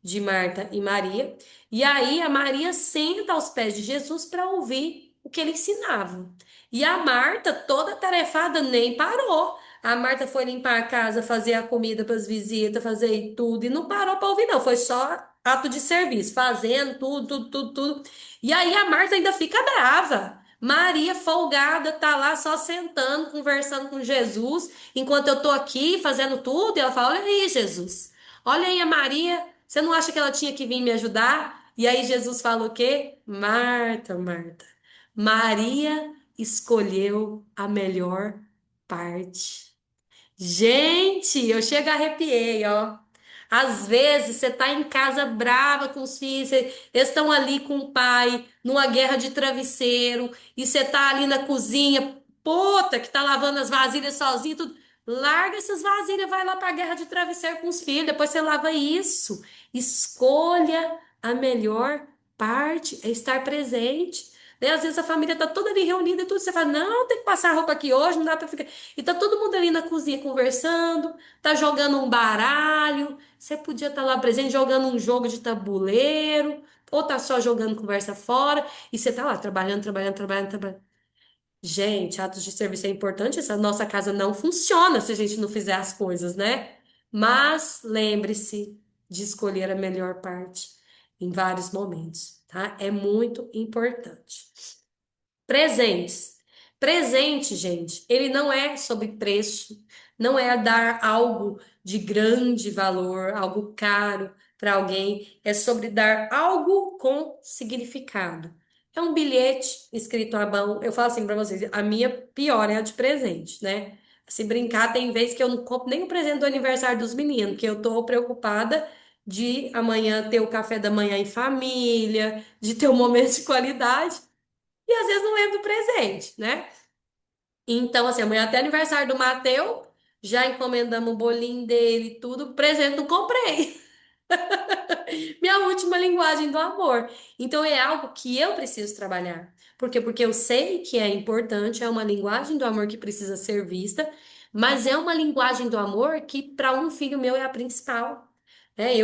S1: de Marta e Maria, e aí a Maria senta aos pés de Jesus para ouvir o que ele ensinava. E a Marta, toda tarefada, nem parou. A Marta foi limpar a casa, fazer a comida para as visitas, fazer tudo, e não parou para ouvir, não. Foi só ato de serviço, fazendo tudo, tudo, tudo, tudo. E aí a Marta ainda fica brava. Maria, folgada, tá lá só sentando, conversando com Jesus. Enquanto eu tô aqui fazendo tudo, e ela fala: Olha aí, Jesus, olha aí a Maria, você não acha que ela tinha que vir me ajudar? E aí Jesus fala o quê? Marta, Marta, Maria escolheu a melhor parte. Gente, eu chego a arrepiei, ó. Às vezes você tá em casa brava com os filhos, eles estão ali com o pai, numa guerra de travesseiro, e você tá ali na cozinha, puta, que tá lavando as vasilhas sozinho, tudo. Larga essas vasilhas, vai lá pra guerra de travesseiro com os filhos, depois você lava isso. Escolha a melhor parte, é estar presente. Né? Às vezes a família tá toda ali reunida e tudo, você fala, não, tem que passar a roupa aqui hoje, não dá pra ficar. E tá todo mundo ali na cozinha conversando, tá jogando um baralho, você podia estar lá presente jogando um jogo de tabuleiro, ou tá só jogando conversa fora, e você tá lá trabalhando, trabalhando, trabalhando, trabalhando. Gente, atos de serviço é importante. Essa nossa casa não funciona se a gente não fizer as coisas, né? Mas lembre-se de escolher a melhor parte em vários momentos, tá? É muito importante. Presentes. Presente, gente, ele não é sobre preço, não é dar algo de grande valor, algo caro para alguém, é sobre dar algo com significado. É um bilhete escrito à mão. Eu falo assim para vocês, a minha pior é a de presente, né? Se brincar, tem vez que eu não compro nem o presente do aniversário dos meninos, que eu tô preocupada de amanhã ter o café da manhã em família, de ter um momento de qualidade. E às vezes não lembro do presente, né? Então, assim, amanhã até aniversário do Mateu, já encomendamos o bolinho dele, e tudo, presente não comprei. Minha última linguagem do amor. Então é algo que eu preciso trabalhar. Por quê? Porque eu sei que é importante, é uma linguagem do amor que precisa ser vista, mas é uma linguagem do amor que para um filho meu é a principal.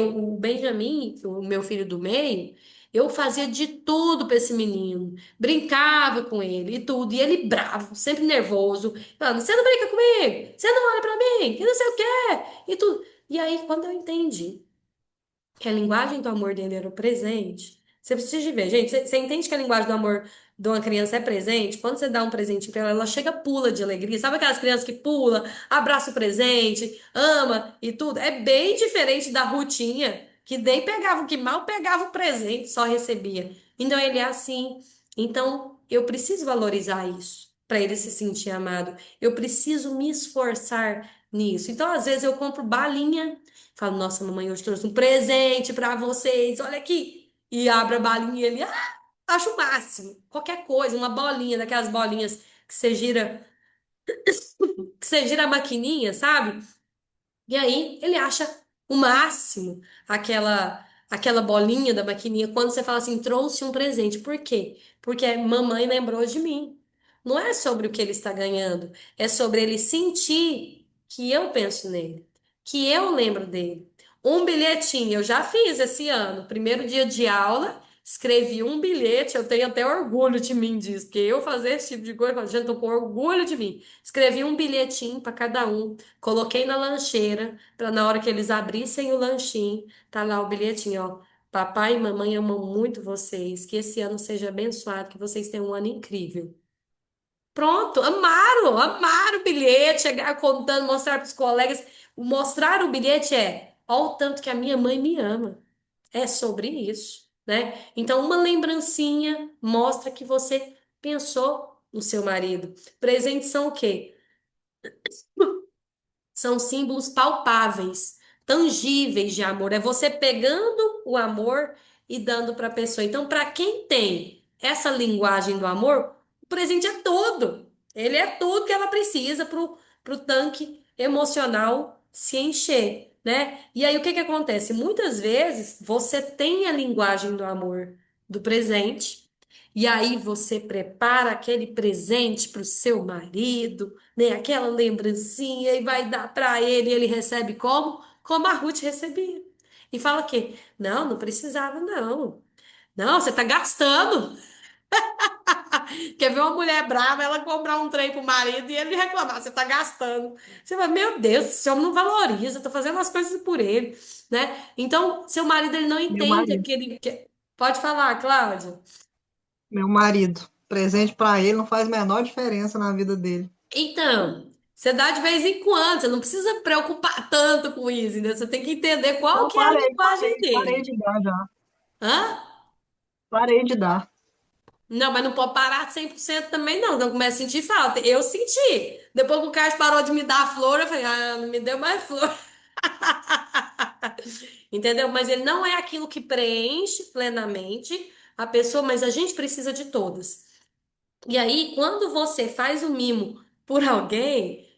S1: O Benjamin, o meu filho do meio, eu fazia de tudo para esse menino, brincava com ele e tudo, e ele bravo, sempre nervoso, falando, você não brinca comigo, você não olha para mim, que não sei o quê, e tudo. E aí, quando eu entendi que a linguagem do amor dele era o presente. Você precisa de ver, gente. Você entende que a linguagem do amor de uma criança é presente? Quando você dá um presente pra ela, ela chega pula de alegria. Sabe aquelas crianças que pula, abraça o presente, ama e tudo? É bem diferente da Rutinha, que nem pegava, que mal pegava o presente, só recebia. Então ele é assim. Então eu preciso valorizar isso para ele se sentir amado. Eu preciso me esforçar nisso. Então às vezes eu compro balinha. Falo, nossa, mamãe, hoje trouxe um presente pra vocês, olha aqui. E abre a balinha e ele, acho o máximo. Qualquer coisa, uma bolinha, daquelas bolinhas que você gira a maquininha, sabe? E aí ele acha o máximo aquela bolinha da maquininha quando você fala assim, trouxe um presente. Por quê? Porque mamãe lembrou de mim. Não é sobre o que ele está ganhando, é sobre ele sentir que eu penso nele, que eu lembro dele. Um bilhetinho, eu já fiz esse ano, primeiro dia de aula, escrevi um bilhete, eu tenho até orgulho de mim disso, porque eu fazer esse tipo de coisa, eu falo, gente, eu tô com orgulho de mim. Escrevi um bilhetinho para cada um. Coloquei na lancheira para na hora que eles abrissem o lanchinho, tá lá o bilhetinho, ó. Papai e mamãe amam muito vocês. Que esse ano seja abençoado, que vocês tenham um ano incrível. Pronto, amaram o bilhete, chegar contando, mostrar para os colegas. Mostrar o bilhete ó, o tanto que a minha mãe me ama. É sobre isso, né? Então, uma lembrancinha mostra que você pensou no seu marido. Presentes são o quê? São símbolos palpáveis, tangíveis de amor. É você pegando o amor e dando para a pessoa. Então, para quem tem essa linguagem do amor, o presente é tudo. Ele é tudo que ela precisa para o tanque emocional se encher, né? E aí, o que que acontece? Muitas vezes você tem a linguagem do amor do presente. E aí você prepara aquele presente para o seu marido, né? Aquela lembrancinha e vai dar para ele, e ele recebe como? Como a Ruth recebia. E fala que, não precisava não. Não, você tá gastando. Quer ver uma mulher brava, ela comprar um trem pro marido e ele reclamar, você tá gastando. Você fala, meu Deus, esse homem não valoriza, eu tô fazendo as coisas por ele, né? Então, seu marido, ele não
S2: Meu
S1: entende
S2: marido.
S1: aquele... Pode falar, Cláudia.
S2: Meu marido. Presente para ele não faz a menor diferença na vida dele.
S1: Então, você dá de vez em quando, você não precisa preocupar tanto com isso, entendeu? Você tem que entender qual
S2: Não,
S1: que é a
S2: parei,
S1: linguagem
S2: parei
S1: dele.
S2: de dar já.
S1: Hã?
S2: Parei de dar.
S1: Não, mas não pode parar 100% também, não. Então começa a sentir falta. Eu senti. Depois que o Carlos parou de me dar flor, eu falei, não me deu mais flor. Entendeu? Mas ele não é aquilo que preenche plenamente a pessoa, mas a gente precisa de todas. E aí, quando você faz um mimo por alguém,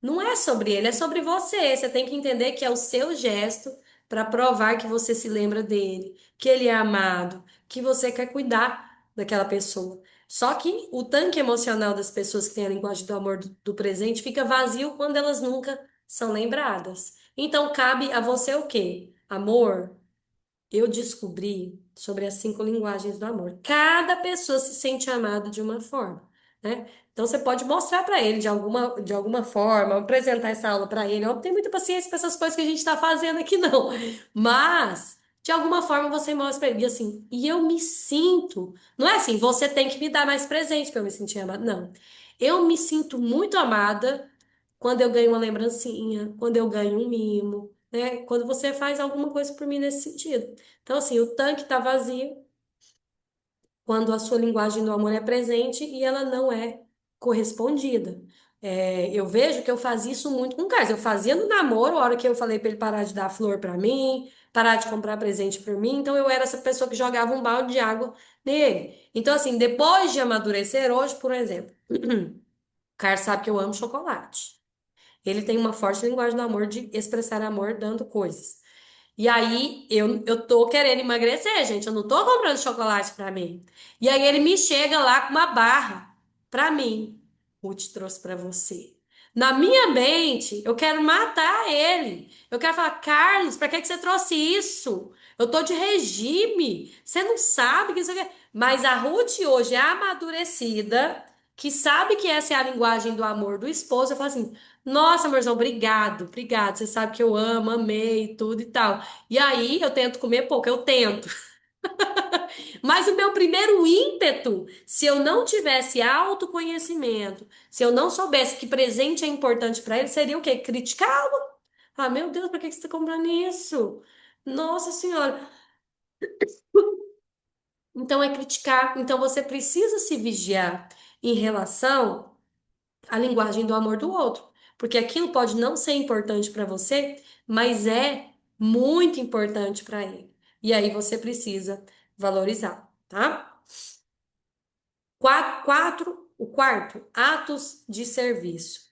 S1: Não é sobre ele, é sobre você. Você tem que entender que é o seu gesto para provar que você se lembra dele, que ele é amado, que você quer cuidar daquela pessoa. Só que o tanque emocional das pessoas que têm a linguagem do amor do presente fica vazio quando elas nunca são lembradas. Então cabe a você o quê? Amor, eu descobri sobre as 5 linguagens do amor. Cada pessoa se sente amada de uma forma, né? Então você pode mostrar para ele de alguma forma, apresentar essa aula para ele. Eu não tenho muita paciência para essas coisas que a gente está fazendo aqui, não. Mas, de alguma forma, você mostra para ele. E assim, e eu me sinto. Não é assim, você tem que me dar mais presente para eu me sentir amada. Não. Eu me sinto muito amada quando eu ganho uma lembrancinha, quando eu ganho um mimo, né? Quando você faz alguma coisa por mim nesse sentido. Então, assim, o tanque está vazio quando a sua linguagem do amor é presente e ela não é correspondida. Eu vejo que eu fazia isso muito com Carlos. Eu fazia no namoro, a hora que eu falei para ele parar de dar flor para mim, parar de comprar presente para mim, então eu era essa pessoa que jogava um balde de água nele. Então, assim, depois de amadurecer, hoje, por exemplo, o Carlos sabe que eu amo chocolate. Ele tem uma forte linguagem do amor de expressar amor dando coisas. E aí, eu tô querendo emagrecer, gente. Eu não tô comprando chocolate pra mim. E aí, ele me chega lá com uma barra pra mim. Ruth trouxe pra você. Na minha mente, eu quero matar ele. Eu quero falar, Carlos, pra que que você trouxe isso? Eu tô de regime. Você não sabe que isso aqui. Mas a Ruth hoje é amadurecida, que sabe que essa é a linguagem do amor do esposo. Eu falo assim: nossa, amorzão, obrigado, obrigado. Você sabe que eu amo, amei, tudo e tal. E aí eu tento comer pouco, eu tento. Mas o meu primeiro ímpeto, se eu não tivesse autoconhecimento, se eu não soubesse que presente é importante para ele, seria o quê? Criticá-lo. Ah, meu Deus, por que que você está comprando isso? Nossa Senhora. Então é criticar. Então você precisa se vigiar em relação a linguagem do amor do outro. Porque aquilo pode não ser importante para você, mas é muito importante para ele. E aí você precisa valorizar, tá? O quarto, atos de serviço.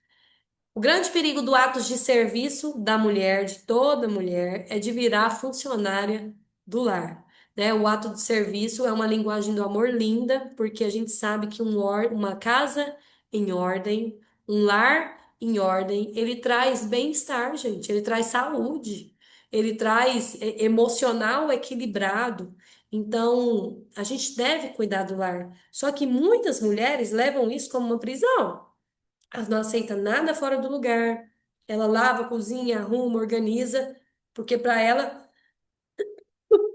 S1: O grande perigo do atos de serviço da mulher, de toda mulher, é de virar funcionária do lar, né? O ato de serviço é uma linguagem do amor linda, porque a gente sabe que uma casa em ordem, um lar em ordem, ele traz bem-estar, gente, ele traz saúde, ele traz emocional equilibrado. Então, a gente deve cuidar do lar. Só que muitas mulheres levam isso como uma prisão. Ela não aceita nada fora do lugar. Ela lava, cozinha, arruma, organiza, porque para ela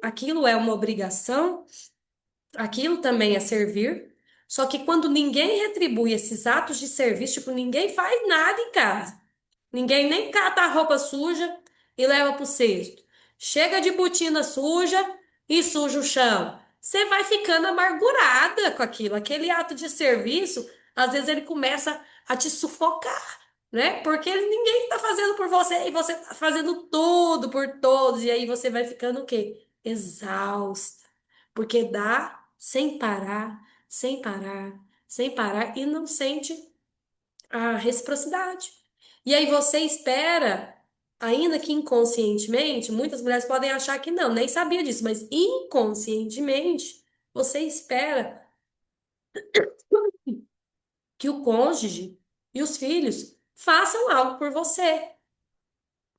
S1: aquilo é uma obrigação, aquilo também é servir. Só que quando ninguém retribui esses atos de serviço, tipo, ninguém faz nada em casa. Ninguém nem cata a roupa suja e leva pro cesto. Chega de botina suja e suja o chão. Você vai ficando amargurada com aquilo. Aquele ato de serviço, às vezes ele começa a te sufocar, né? Porque ninguém tá fazendo por você e você tá fazendo tudo por todos. E aí você vai ficando o quê? Exausta. Porque dá sem parar, sem parar, sem parar e não sente a reciprocidade. E aí você espera, ainda que inconscientemente, muitas mulheres podem achar que não, nem sabia disso, mas inconscientemente você espera que o cônjuge e os filhos façam algo por você.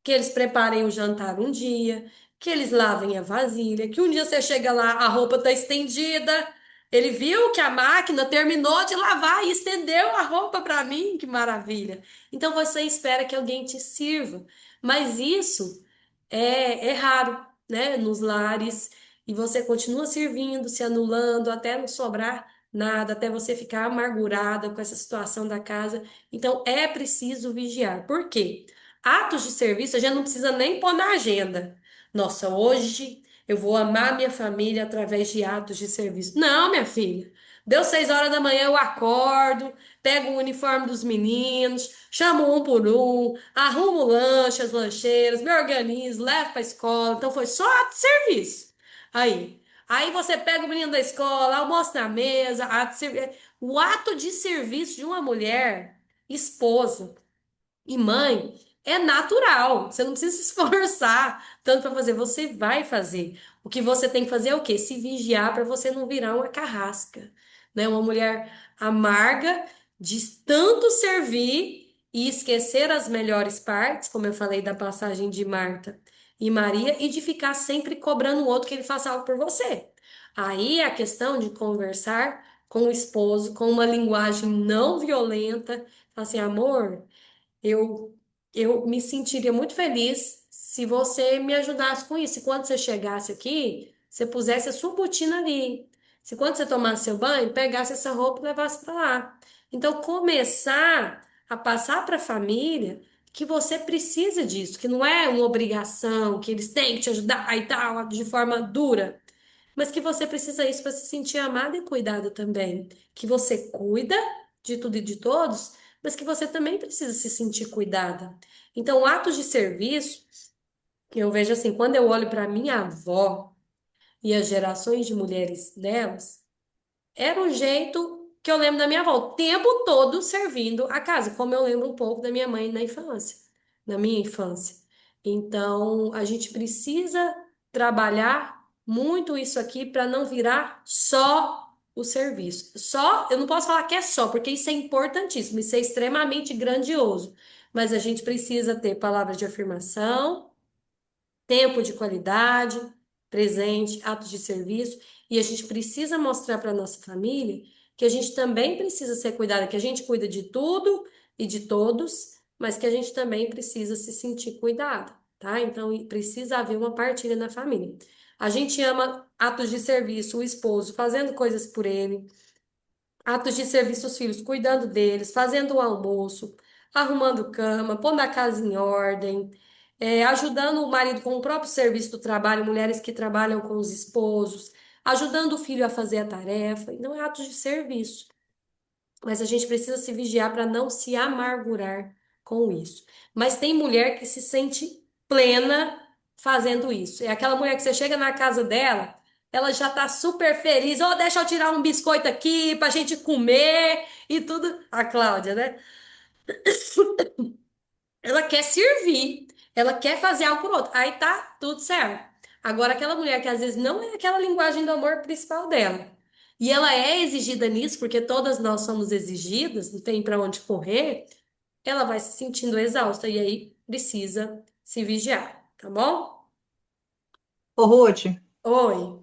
S1: Que eles preparem o jantar um dia, que eles lavem a vasilha, que um dia você chega lá, a roupa tá estendida, ele viu que a máquina terminou de lavar e estendeu a roupa para mim, que maravilha. Então você espera que alguém te sirva, mas isso é raro, né, nos lares, e você continua servindo, se anulando, até não sobrar nada, até você ficar amargurada com essa situação da casa. Então é preciso vigiar. Por quê? Atos de serviço a gente não precisa nem pôr na agenda. Nossa, hoje eu vou amar minha família através de atos de serviço. Não, minha filha. Deu 6 horas da manhã, eu acordo, pego o uniforme dos meninos, chamo um por um, arrumo o lanche, as lancheiras, me organizo, levo para a escola. Então foi só ato de serviço. Aí você pega o menino da escola, almoça na mesa, ato de serviço. O ato de serviço de uma mulher, esposa. E mãe é natural. Você não precisa se esforçar tanto para fazer. Você vai fazer. O que você tem que fazer é o quê? Se vigiar para você não virar uma carrasca, né? Uma mulher amarga de tanto servir e esquecer as melhores partes, como eu falei da passagem de Marta e Maria, e de ficar sempre cobrando o outro que ele faça algo por você. Aí é a questão de conversar com o esposo com uma linguagem não violenta, falar assim, amor. Eu, eu me sentiria muito feliz se você me ajudasse com isso. Se quando você chegasse aqui, você pusesse a sua botina ali. Se quando você tomasse seu banho, pegasse essa roupa e levasse para lá. Então, começar a passar para a família que você precisa disso, que não é uma obrigação, que eles têm que te ajudar e tal, de forma dura, mas que você precisa isso para se sentir amada e cuidada também. Que você cuida de tudo e de todos, mas que você também precisa se sentir cuidada. Então, atos de serviço, eu vejo assim, quando eu olho para minha avó e as gerações de mulheres delas, era o jeito que eu lembro da minha avó, o tempo todo servindo a casa, como eu lembro um pouco da minha mãe na infância, na minha infância. Então, a gente precisa trabalhar muito isso aqui para não virar só o serviço. Só, eu não posso falar que é só, porque isso é importantíssimo, isso é extremamente grandioso. Mas a gente precisa ter palavras de afirmação, tempo de qualidade, presente, atos de serviço, e a gente precisa mostrar para nossa família que a gente também precisa ser cuidada, que a gente cuida de tudo e de todos, mas que a gente também precisa se sentir cuidada, tá? Então precisa haver uma partilha na família. A gente ama atos de serviço, o esposo fazendo coisas por ele, atos de serviço aos filhos, cuidando deles, fazendo o almoço, arrumando cama, pondo a casa em ordem, ajudando o marido com o próprio serviço do trabalho, mulheres que trabalham com os esposos, ajudando o filho a fazer a tarefa. Então, é atos de serviço. Mas a gente precisa se vigiar para não se amargurar com isso. Mas tem mulher que se sente plena fazendo isso. É aquela mulher que você chega na casa dela, ela já tá super feliz. Oh, deixa eu tirar um biscoito aqui pra gente comer e tudo. A Cláudia, né? Ela quer servir, ela quer fazer algo por outro. Aí tá tudo certo. Agora, aquela mulher que às vezes não é aquela linguagem do amor principal dela. E ela é exigida nisso, porque todas nós somos exigidas, não tem pra onde correr, ela vai se sentindo exausta e aí precisa se vigiar, tá bom?
S2: Ô, Ruth,
S1: Oi.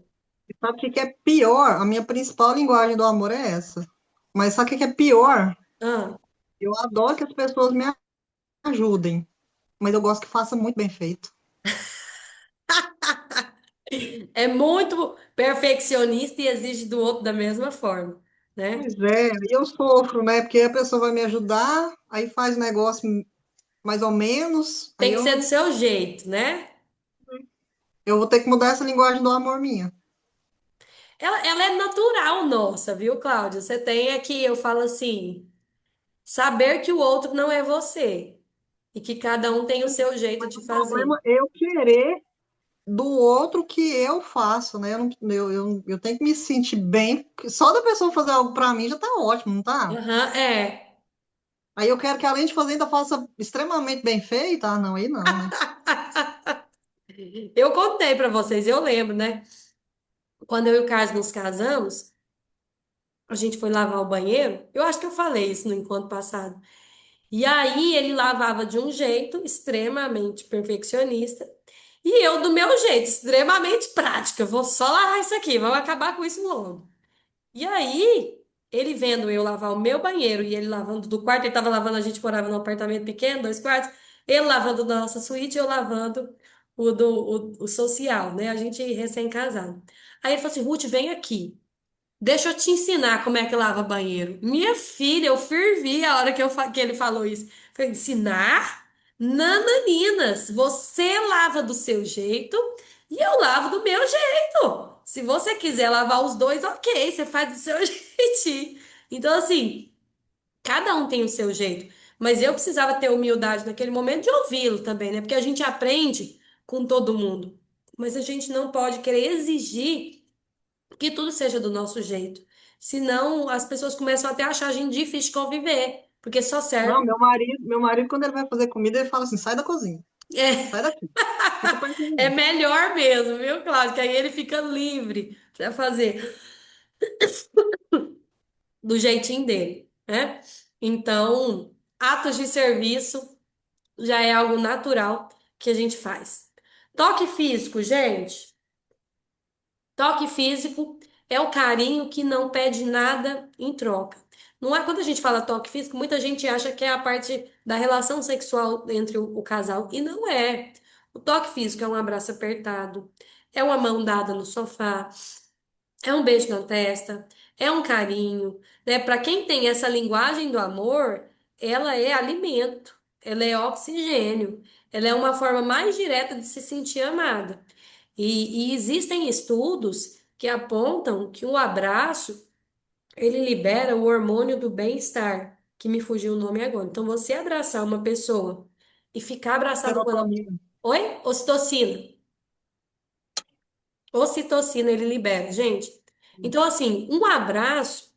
S2: sabe o que que é pior? A minha principal linguagem do amor é essa. Mas sabe o que que é pior?
S1: Ah,
S2: Eu adoro que as pessoas me ajudem, mas eu gosto que faça muito bem feito.
S1: é muito perfeccionista e exige do outro da mesma forma, né?
S2: Pois é, e eu sofro, né? Porque a pessoa vai me ajudar, aí faz o negócio mais ou menos, aí
S1: Tem que
S2: eu
S1: ser do
S2: não,
S1: seu jeito, né?
S2: eu vou ter que mudar essa linguagem do amor minha.
S1: Ela é natural nossa, viu, Cláudia? Você tem aqui, eu falo assim, saber que o outro não é você e que cada um tem o seu jeito
S2: Mas
S1: de
S2: o
S1: fazer.
S2: problema é eu querer do outro que eu faço, né? Eu tenho que me sentir bem, porque só da pessoa fazer algo pra mim já tá ótimo, não tá?
S1: Aham, é.
S2: Aí eu quero que além de fazer ainda faça extremamente bem feito. Ah, não, aí não, né?
S1: Eu contei pra vocês, eu lembro, né? Quando eu e o Carlos nos casamos, a gente foi lavar o banheiro. Eu acho que eu falei isso no encontro passado. E aí ele lavava de um jeito extremamente perfeccionista e eu do meu jeito, extremamente prática. Vou só lavar isso aqui, vamos acabar com isso logo. E aí, ele vendo eu lavar o meu banheiro e ele lavando do quarto, ele tava lavando, a gente morava num apartamento pequeno, 2 quartos, ele lavando da nossa suíte, eu lavando o social, né? A gente recém-casado. Aí ele falou assim: Ruth, vem aqui. Deixa eu te ensinar como é que lava banheiro. Minha filha, eu fervi a hora que ele falou isso. Falei, ensinar? Nananinas, você lava do seu jeito e eu lavo do meu jeito. Se você quiser lavar os dois, ok, você faz do seu jeitinho. Então, assim, cada um tem o seu jeito. Mas eu precisava ter humildade naquele momento de ouvi-lo também, né? Porque a gente aprende com todo mundo. Mas a gente não pode querer exigir que tudo seja do nosso jeito. Senão, as pessoas começam até a achar a gente difícil de conviver. porque só
S2: Não,
S1: serve.
S2: meu marido, quando ele vai fazer comida, ele fala assim, sai da cozinha,
S1: É,
S2: sai daqui, fica perto de
S1: é
S2: mim.
S1: melhor mesmo, viu, Cláudio? Que aí ele fica livre para fazer do jeitinho dele, né? Então, atos de serviço já é algo natural que a gente faz. Toque físico, gente. Toque físico é o carinho que não pede nada em troca. Não é quando a gente fala toque físico, muita gente acha que é a parte da relação sexual entre o casal, e não é. O toque físico é um abraço apertado, é uma mão dada no sofá, é um beijo na testa, é um carinho, né? Para quem tem essa linguagem do amor, ela é alimento, ela é oxigênio, ela é uma forma mais direta de se sentir amada. E existem estudos que apontam que o abraço, ele libera o hormônio do bem-estar, que me fugiu o nome agora. Então, você abraçar uma pessoa e ficar abraçado com ela.
S2: Serotonina.
S1: Oi? Ocitocina. Ocitocina ele libera, gente. Então, assim, um abraço,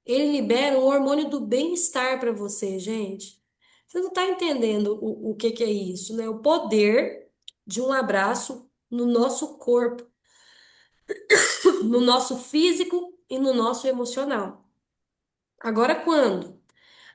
S1: ele libera o hormônio do bem-estar para você, gente. Você não está entendendo o que que é isso, né? O poder de um abraço no nosso corpo, no nosso físico e no nosso emocional. Agora, quando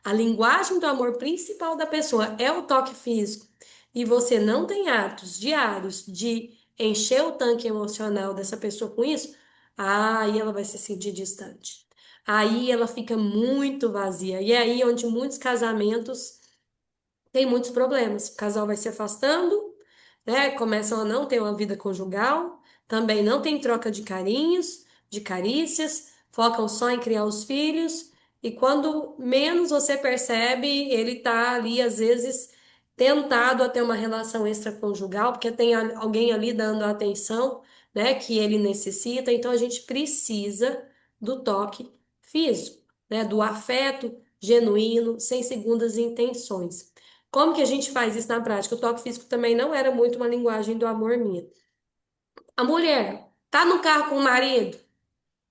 S1: a linguagem do amor principal da pessoa é o toque físico e você não tem atos diários de encher o tanque emocional dessa pessoa com isso, aí ela vai se sentir distante. Aí ela fica muito vazia. E é aí onde muitos casamentos têm muitos problemas. O casal vai se afastando, né? Começam a não ter uma vida conjugal, também não tem troca de carinhos, de carícias, focam só em criar os filhos, e quando menos você percebe, ele tá ali, às vezes, tentado a ter uma relação extraconjugal, porque tem alguém ali dando a atenção, né, que ele necessita, então a gente precisa do toque físico, né, do afeto genuíno, sem segundas intenções. Como que a gente faz isso na prática? O toque físico também não era muito uma linguagem do amor minha. A mulher tá no carro com o marido,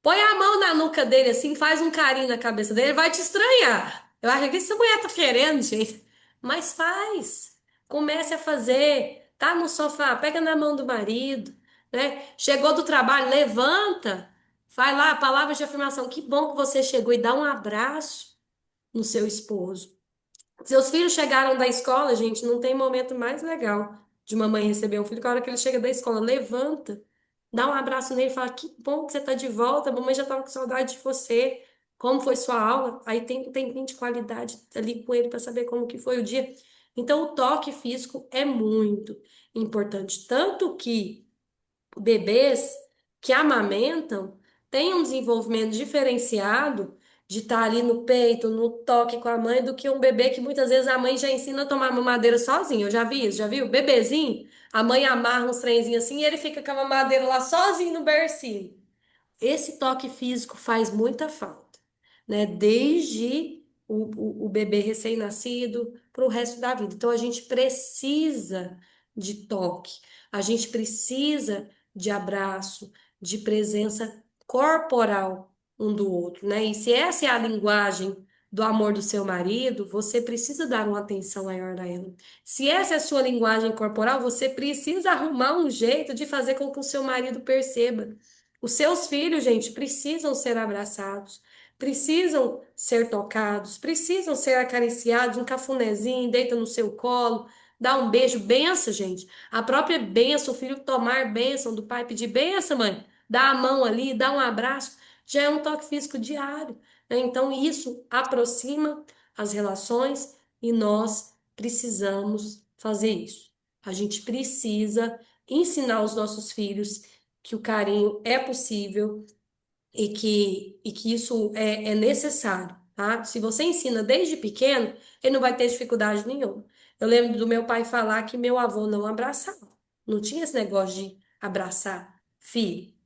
S1: põe a mão na nuca dele assim, faz um carinho na cabeça dele, vai te estranhar. Eu acho que essa mulher tá querendo, gente. Mas faz. Comece a fazer. Tá no sofá, pega na mão do marido, né? Chegou do trabalho, levanta. Vai lá, palavras de afirmação. Que bom que você chegou e dá um abraço no seu esposo. Seus filhos chegaram da escola, gente, não tem momento mais legal de uma mãe receber um filho que a hora que ele chega da escola, levanta, dá um abraço nele e fala: Que bom que você está de volta, a mamãe já estava com saudade de você. Como foi sua aula? Aí tem um tempinho de qualidade ali com ele para saber como que foi o dia. Então, o toque físico é muito importante. Tanto que bebês que amamentam têm um desenvolvimento diferenciado de estar ali no peito, no toque com a mãe, do que um bebê que muitas vezes a mãe já ensina a tomar mamadeira sozinho. Eu já vi isso, já viu? Bebezinho, a mãe amarra uns trenzinhos assim e ele fica com a mamadeira lá sozinho no bercinho. Esse toque físico faz muita falta, né? Desde o bebê recém-nascido para o resto da vida. Então, a gente precisa de toque, a gente precisa de abraço, de presença corporal um do outro, né? E se essa é a linguagem do amor do seu marido, você precisa dar uma atenção maior a ela. Se essa é a sua linguagem corporal, você precisa arrumar um jeito de fazer com que o seu marido perceba. Os seus filhos, gente, precisam ser abraçados, precisam ser tocados, precisam ser acariciados, um cafunézinho, deita no seu colo, dá um beijo, benção, gente. A própria benção, o filho tomar bênção do pai, pedir benção, mãe, dá a mão ali, dá um abraço, já é um toque físico diário, né? Então, isso aproxima as relações e nós precisamos fazer isso. A gente precisa ensinar os nossos filhos que o carinho é possível e que isso é necessário, tá? Se você ensina desde pequeno, ele não vai ter dificuldade nenhuma. Eu lembro do meu pai falar que meu avô não abraçava. Não tinha esse negócio de abraçar filho.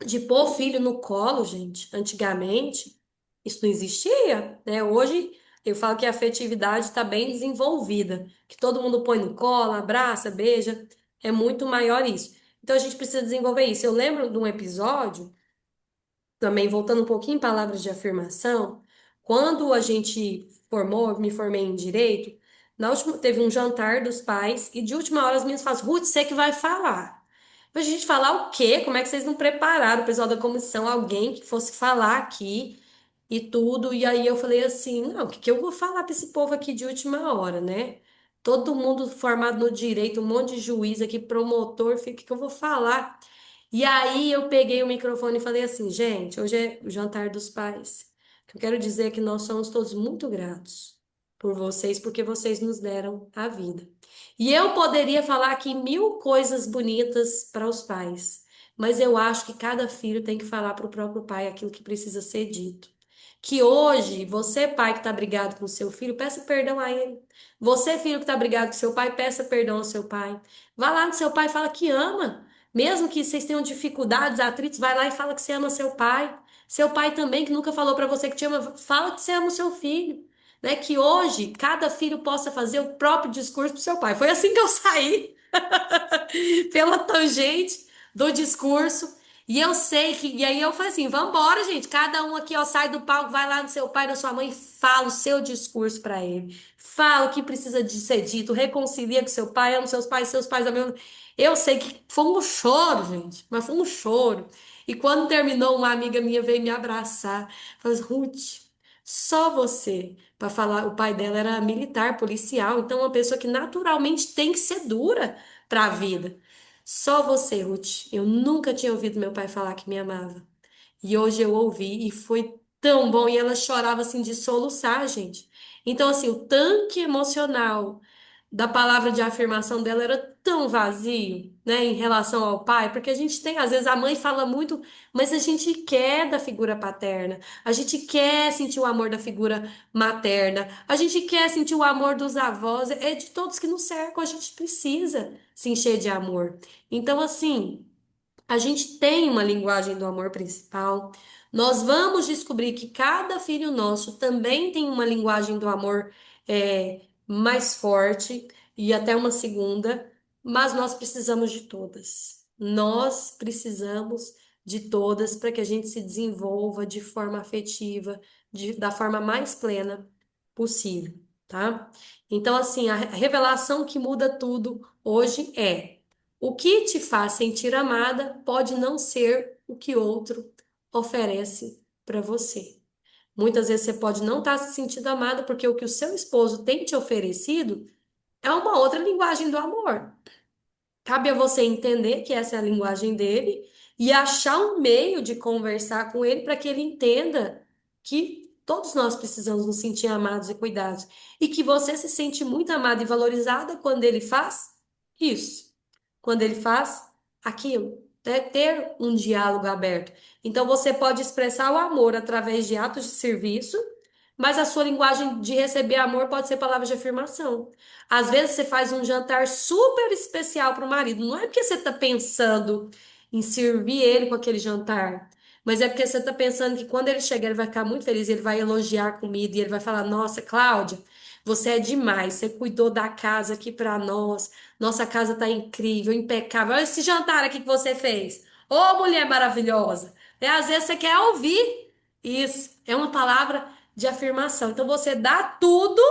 S1: De pôr filho no colo, gente, antigamente, isso não existia, né? Hoje eu falo que a afetividade está bem desenvolvida, que todo mundo põe no colo, abraça, beija, é muito maior isso. Então a gente precisa desenvolver isso. Eu lembro de um episódio também voltando um pouquinho em palavras de afirmação, quando a gente formou, me formei em direito, na última, teve um jantar dos pais e de última hora as minhas falam, Ruth, você que vai falar. Mas a gente falar o quê? Como é que vocês não prepararam o pessoal da comissão, alguém que fosse falar aqui e tudo? E aí eu falei assim, não, o que que eu vou falar para esse povo aqui de última hora, né? Todo mundo formado no direito, um monte de juiz aqui, promotor, o que que eu vou falar? E aí eu peguei o microfone e falei assim, gente, hoje é o jantar dos pais. O que eu quero dizer é que nós somos todos muito gratos por vocês, porque vocês nos deram a vida. E eu poderia falar aqui mil coisas bonitas para os pais, mas eu acho que cada filho tem que falar para o próprio pai aquilo que precisa ser dito. Que hoje, você, pai que está brigado com seu filho, peça perdão a ele. Você, filho que está brigado com seu pai, peça perdão ao seu pai. Vá lá no seu pai e fala que ama. Mesmo que vocês tenham dificuldades, atritos, vai lá e fala que você ama seu pai. Seu pai também, que nunca falou para você que te ama, fala que você ama o seu filho. Né? Que hoje cada filho possa fazer o próprio discurso pro seu pai. Foi assim que eu saí pela tangente do discurso. E eu sei que. E aí eu falei assim: vambora, gente. Cada um aqui, ó, sai do palco, vai lá no seu pai, na sua mãe, e fala o seu discurso para ele. Fala o que precisa de ser dito, reconcilia com seu pai, ama seus pais amam. Eu sei que foi um choro, gente, mas foi um choro. E quando terminou, uma amiga minha veio me abraçar. Falou assim, Ruth, só você. Para falar, o pai dela era militar, policial, então uma pessoa que naturalmente tem que ser dura para a vida. Só você, Ruth. Eu nunca tinha ouvido meu pai falar que me amava. E hoje eu ouvi e foi tão bom. E ela chorava assim de soluçar, gente. Então, assim, o tanque emocional da palavra de afirmação dela era tão vazio, né, em relação ao pai, porque a gente tem, às vezes a mãe fala muito, mas a gente quer da figura paterna, a gente quer sentir o amor da figura materna, a gente quer sentir o amor dos avós, é de todos que nos cercam, a gente precisa se encher de amor. Então, assim. A gente tem uma linguagem do amor principal. Nós vamos descobrir que cada filho nosso também tem uma linguagem do amor mais forte e até uma segunda, mas nós precisamos de todas. Nós precisamos de todas para que a gente se desenvolva de forma afetiva, da forma mais plena possível, tá? Então, assim, a revelação que muda tudo hoje é. O que te faz sentir amada pode não ser o que outro oferece para você. Muitas vezes você pode não estar se sentindo amada porque o que o seu esposo tem te oferecido é uma outra linguagem do amor. Cabe a você entender que essa é a linguagem dele e achar um meio de conversar com ele para que ele entenda que todos nós precisamos nos sentir amados e cuidados e que você se sente muito amada e valorizada quando ele faz isso, quando ele faz aquilo, né? Ter um diálogo aberto. Então você pode expressar o amor através de atos de serviço, mas a sua linguagem de receber amor pode ser palavras de afirmação. Às vezes você faz um jantar super especial para o marido. Não é porque você está pensando em servir ele com aquele jantar, mas é porque você está pensando que quando ele chegar, ele vai ficar muito feliz, ele vai elogiar a comida e ele vai falar: Nossa, Cláudia, você é demais, você cuidou da casa aqui para nós. Nossa casa tá incrível, impecável. Olha esse jantar aqui que você fez. Ô, mulher maravilhosa. Às vezes você quer ouvir isso. É uma palavra de afirmação. Então você dá tudo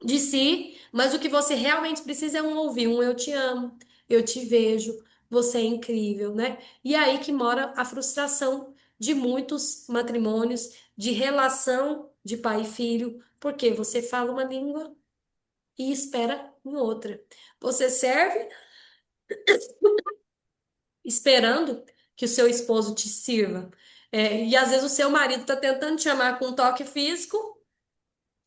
S1: de si, mas o que você realmente precisa é um ouvir, um eu te amo, eu te vejo, você é incrível, né? E é aí que mora a frustração de muitos matrimônios, de relação de pai e filho, porque você fala uma língua e espera em outra. Você serve esperando que o seu esposo te sirva. E às vezes o seu marido está tentando te chamar com um toque físico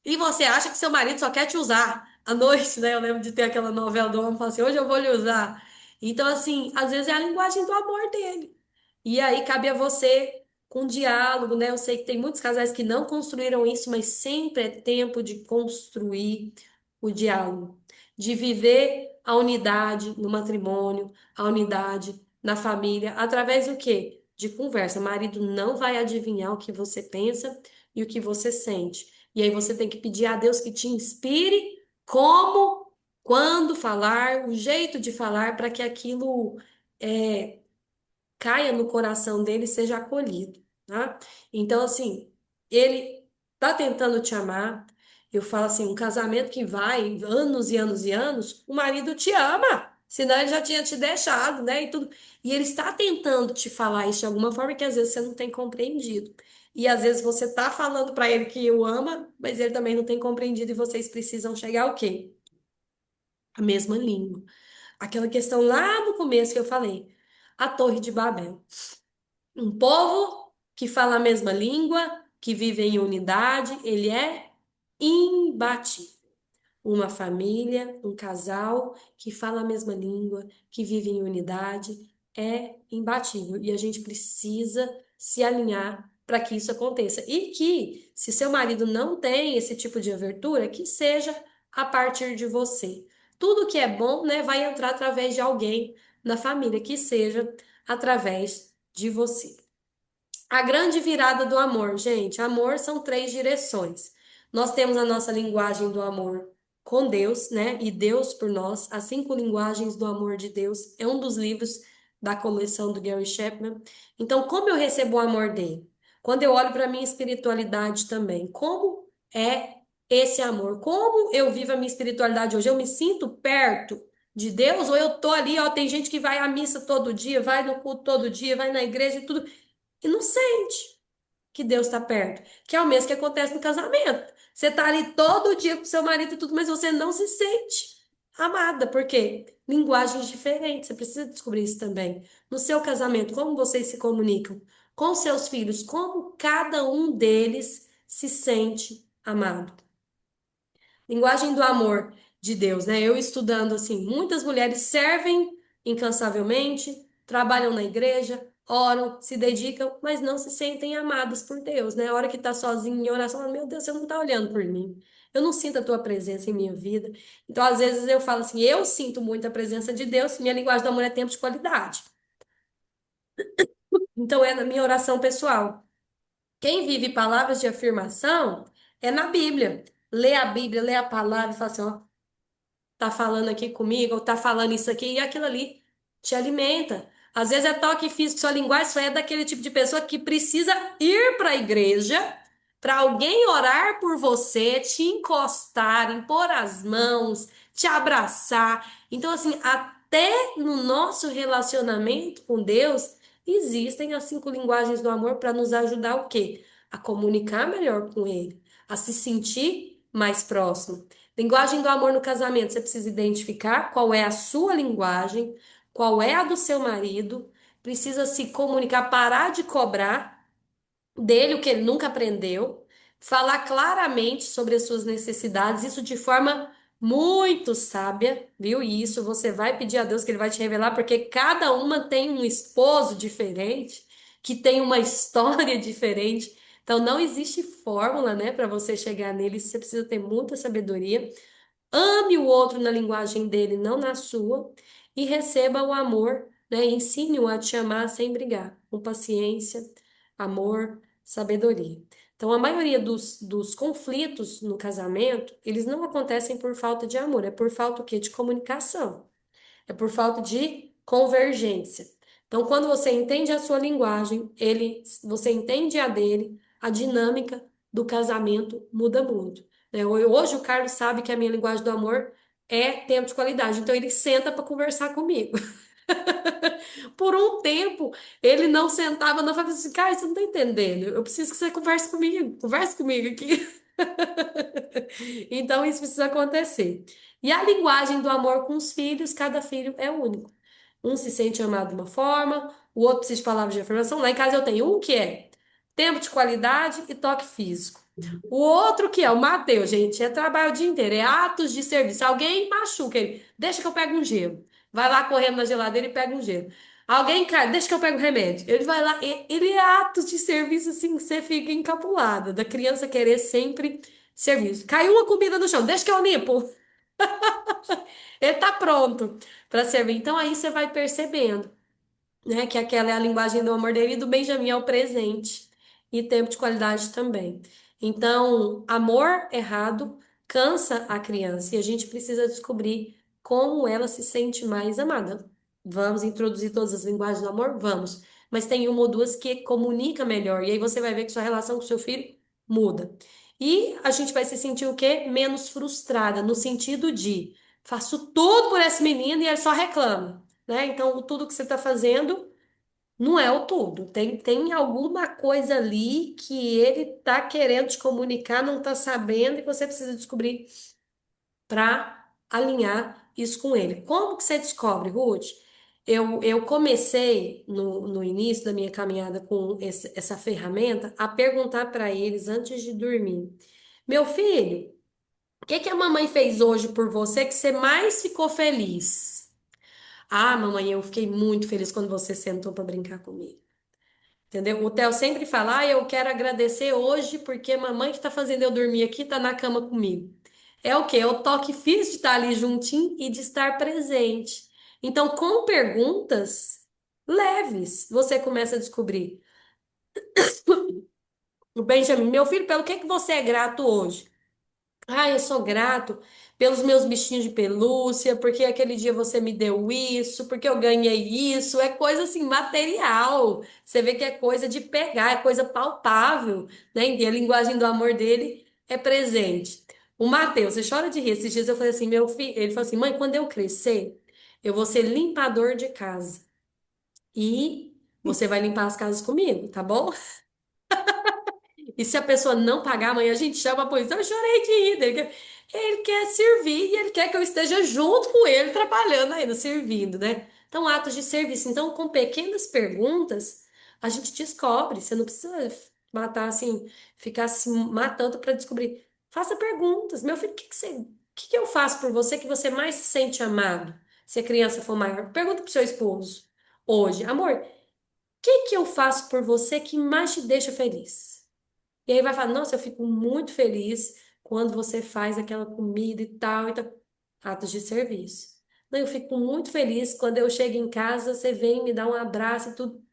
S1: e você acha que seu marido só quer te usar à noite, né? Eu lembro de ter aquela novela do homem falando assim, hoje eu vou lhe usar. Então, assim, às vezes é a linguagem do amor dele. E aí cabe a você com diálogo, né? Eu sei que tem muitos casais que não construíram isso, mas sempre é tempo de construir o diálogo, de viver a unidade no matrimônio, a unidade na família, através do quê? De conversa. Marido não vai adivinhar o que você pensa e o que você sente. E aí você tem que pedir a Deus que te inspire como, quando falar, o jeito de falar para que aquilo é, caia no coração dele e seja acolhido, tá? Então, assim, ele tá tentando te amar. Eu falo assim, um casamento que vai anos e anos e anos, o marido te ama, senão ele já tinha te deixado, né? E tudo. E ele está tentando te falar isso de alguma forma que às vezes você não tem compreendido. E às vezes você tá falando para ele que o ama, mas ele também não tem compreendido e vocês precisam chegar ao quê? A mesma língua. Aquela questão lá no começo que eu falei, a Torre de Babel. Um povo que fala a mesma língua, que vive em unidade, ele é imbatível. Uma família, um casal que fala a mesma língua, que vive em unidade, é imbatível. E a gente precisa se alinhar para que isso aconteça. E que, se seu marido não tem esse tipo de abertura, que seja a partir de você. Tudo que é bom, né, vai entrar através de alguém na família, que seja através de você. A grande virada do amor, gente. Amor são três direções. Nós temos a nossa linguagem do amor com Deus, né? E Deus por nós. As cinco linguagens do amor de Deus é um dos livros da coleção do Gary Chapman. Então, como eu recebo o amor dele? Quando eu olho para a minha espiritualidade também, como é esse amor? Como eu vivo a minha espiritualidade hoje? Eu me sinto perto de Deus ou eu tô ali, ó, tem gente que vai à missa todo dia, vai no culto todo dia, vai na igreja e tudo e não sente que Deus está perto, que é o mesmo que acontece no casamento. Você tá ali todo dia com seu marido e tudo, mas você não se sente amada. Por quê? Linguagens diferentes. Você precisa descobrir isso também. No seu casamento, como vocês se comunicam com seus filhos, como cada um deles se sente amado. Linguagem do amor de Deus, né? Eu estudando assim, muitas mulheres servem incansavelmente, trabalham na igreja, oram, se dedicam, mas não se sentem amadas por Deus, né? A hora que tá sozinha em oração, fala, meu Deus, você não tá olhando por mim. Eu não sinto a tua presença em minha vida. Então, às vezes eu falo assim, eu sinto muito a presença de Deus, minha linguagem do amor é tempo de qualidade. Então, é na minha oração pessoal. Quem vive palavras de afirmação é na Bíblia. Lê a Bíblia, lê a palavra e fala assim, ó, tá falando aqui comigo, ou tá falando isso aqui, e aquilo ali te alimenta. Às vezes é toque físico, sua linguagem só é daquele tipo de pessoa que precisa ir para a igreja para alguém orar por você, te encostar, impor as mãos, te abraçar. Então, assim, até no nosso relacionamento com Deus, existem as cinco linguagens do amor para nos ajudar o quê? A comunicar melhor com Ele, a se sentir mais próximo. Linguagem do amor no casamento, você precisa identificar qual é a sua linguagem, qual é a do seu marido, precisa se comunicar, parar de cobrar dele o que ele nunca aprendeu, falar claramente sobre as suas necessidades, isso de forma muito sábia, viu? E isso você vai pedir a Deus que ele vai te revelar, porque cada uma tem um esposo diferente, que tem uma história diferente. Então não existe fórmula, né, para você chegar nele, você precisa ter muita sabedoria. Ame o outro na linguagem dele, não na sua, e receba o amor, né? Ensine-o a te amar sem brigar, com paciência, amor, sabedoria. Então, a maioria dos conflitos no casamento, eles não acontecem por falta de amor, é por falta o quê? De comunicação. É por falta de convergência. Então, quando você entende a sua linguagem, você entende a dele, a dinâmica do casamento muda muito. Né? Hoje o Carlos sabe que a minha linguagem do amor é tempo de qualidade, então ele senta para conversar comigo. Por um tempo, ele não sentava, não falava assim, cara, você não tá entendendo. Eu preciso que você converse comigo aqui. Então, isso precisa acontecer. E a linguagem do amor com os filhos, cada filho é único. Um se sente amado de uma forma, o outro precisa de palavras de afirmação. Lá em casa eu tenho um que é tempo de qualidade e toque físico. O outro que é o Mateus, gente, é trabalho o dia inteiro, é atos de serviço. Alguém machuca ele, deixa que eu pego um gelo. Vai lá correndo na geladeira e pega um gelo. Alguém cai, deixa que eu pego o remédio. Ele vai lá, ele é atos de serviço assim, que você fica encapulada, da criança querer sempre serviço. Caiu uma comida no chão, deixa que eu limpo. Ele tá pronto para servir. Então aí você vai percebendo, né, que aquela é a linguagem do amor dele e do Benjamin é o presente e tempo de qualidade também. Então, amor errado cansa a criança e a gente precisa descobrir como ela se sente mais amada. Vamos introduzir todas as linguagens do amor? Vamos. Mas tem uma ou duas que comunica melhor. E aí você vai ver que sua relação com seu filho muda. E a gente vai se sentir o quê? Menos frustrada, no sentido de faço tudo por esse menino e ele só reclama, né? Então, tudo que você está fazendo não é o tudo. Tem alguma coisa ali que ele está querendo te comunicar, não está sabendo, e você precisa descobrir para alinhar isso com ele. Como que você descobre, Ruth? Eu comecei no início da minha caminhada com essa ferramenta a perguntar para eles antes de dormir: Meu filho, o que que a mamãe fez hoje por você que você mais ficou feliz? Ah, mamãe, eu fiquei muito feliz quando você sentou para brincar comigo. Entendeu? O Theo sempre fala, eu quero agradecer hoje porque mamãe que tá fazendo eu dormir aqui tá na cama comigo. É o quê? É o toque físico de estar ali juntinho e de estar presente. Então, com perguntas leves, você começa a descobrir. O Benjamin, meu filho, pelo que você é grato hoje? Ah, eu sou grato pelos meus bichinhos de pelúcia, porque aquele dia você me deu isso, porque eu ganhei isso. É coisa assim, material. Você vê que é coisa de pegar, é coisa palpável, né? E a linguagem do amor dele é presente. O Mateus, você chora de rir. Esses dias eu falei assim, meu filho, ele falou assim, mãe, quando eu crescer, eu vou ser limpador de casa. E você vai limpar as casas comigo, tá bom? E se a pessoa não pagar, amanhã a gente chama a polícia. Eu chorei de rir. Ele quer servir e ele quer que eu esteja junto com ele, trabalhando ainda, servindo, né? Então, atos de serviço. Então, com pequenas perguntas, a gente descobre. Você não precisa matar assim, ficar se matando para descobrir. Faça perguntas. Meu filho, o que que eu faço por você que você mais se sente amado? Se a criança for maior, pergunta pro seu esposo hoje, amor, o que que eu faço por você que mais te deixa feliz? E aí vai falar, nossa, eu fico muito feliz quando você faz aquela comida e tal, atos de serviço. Não, eu fico muito feliz quando eu chego em casa, você vem me dar um abraço e tudo,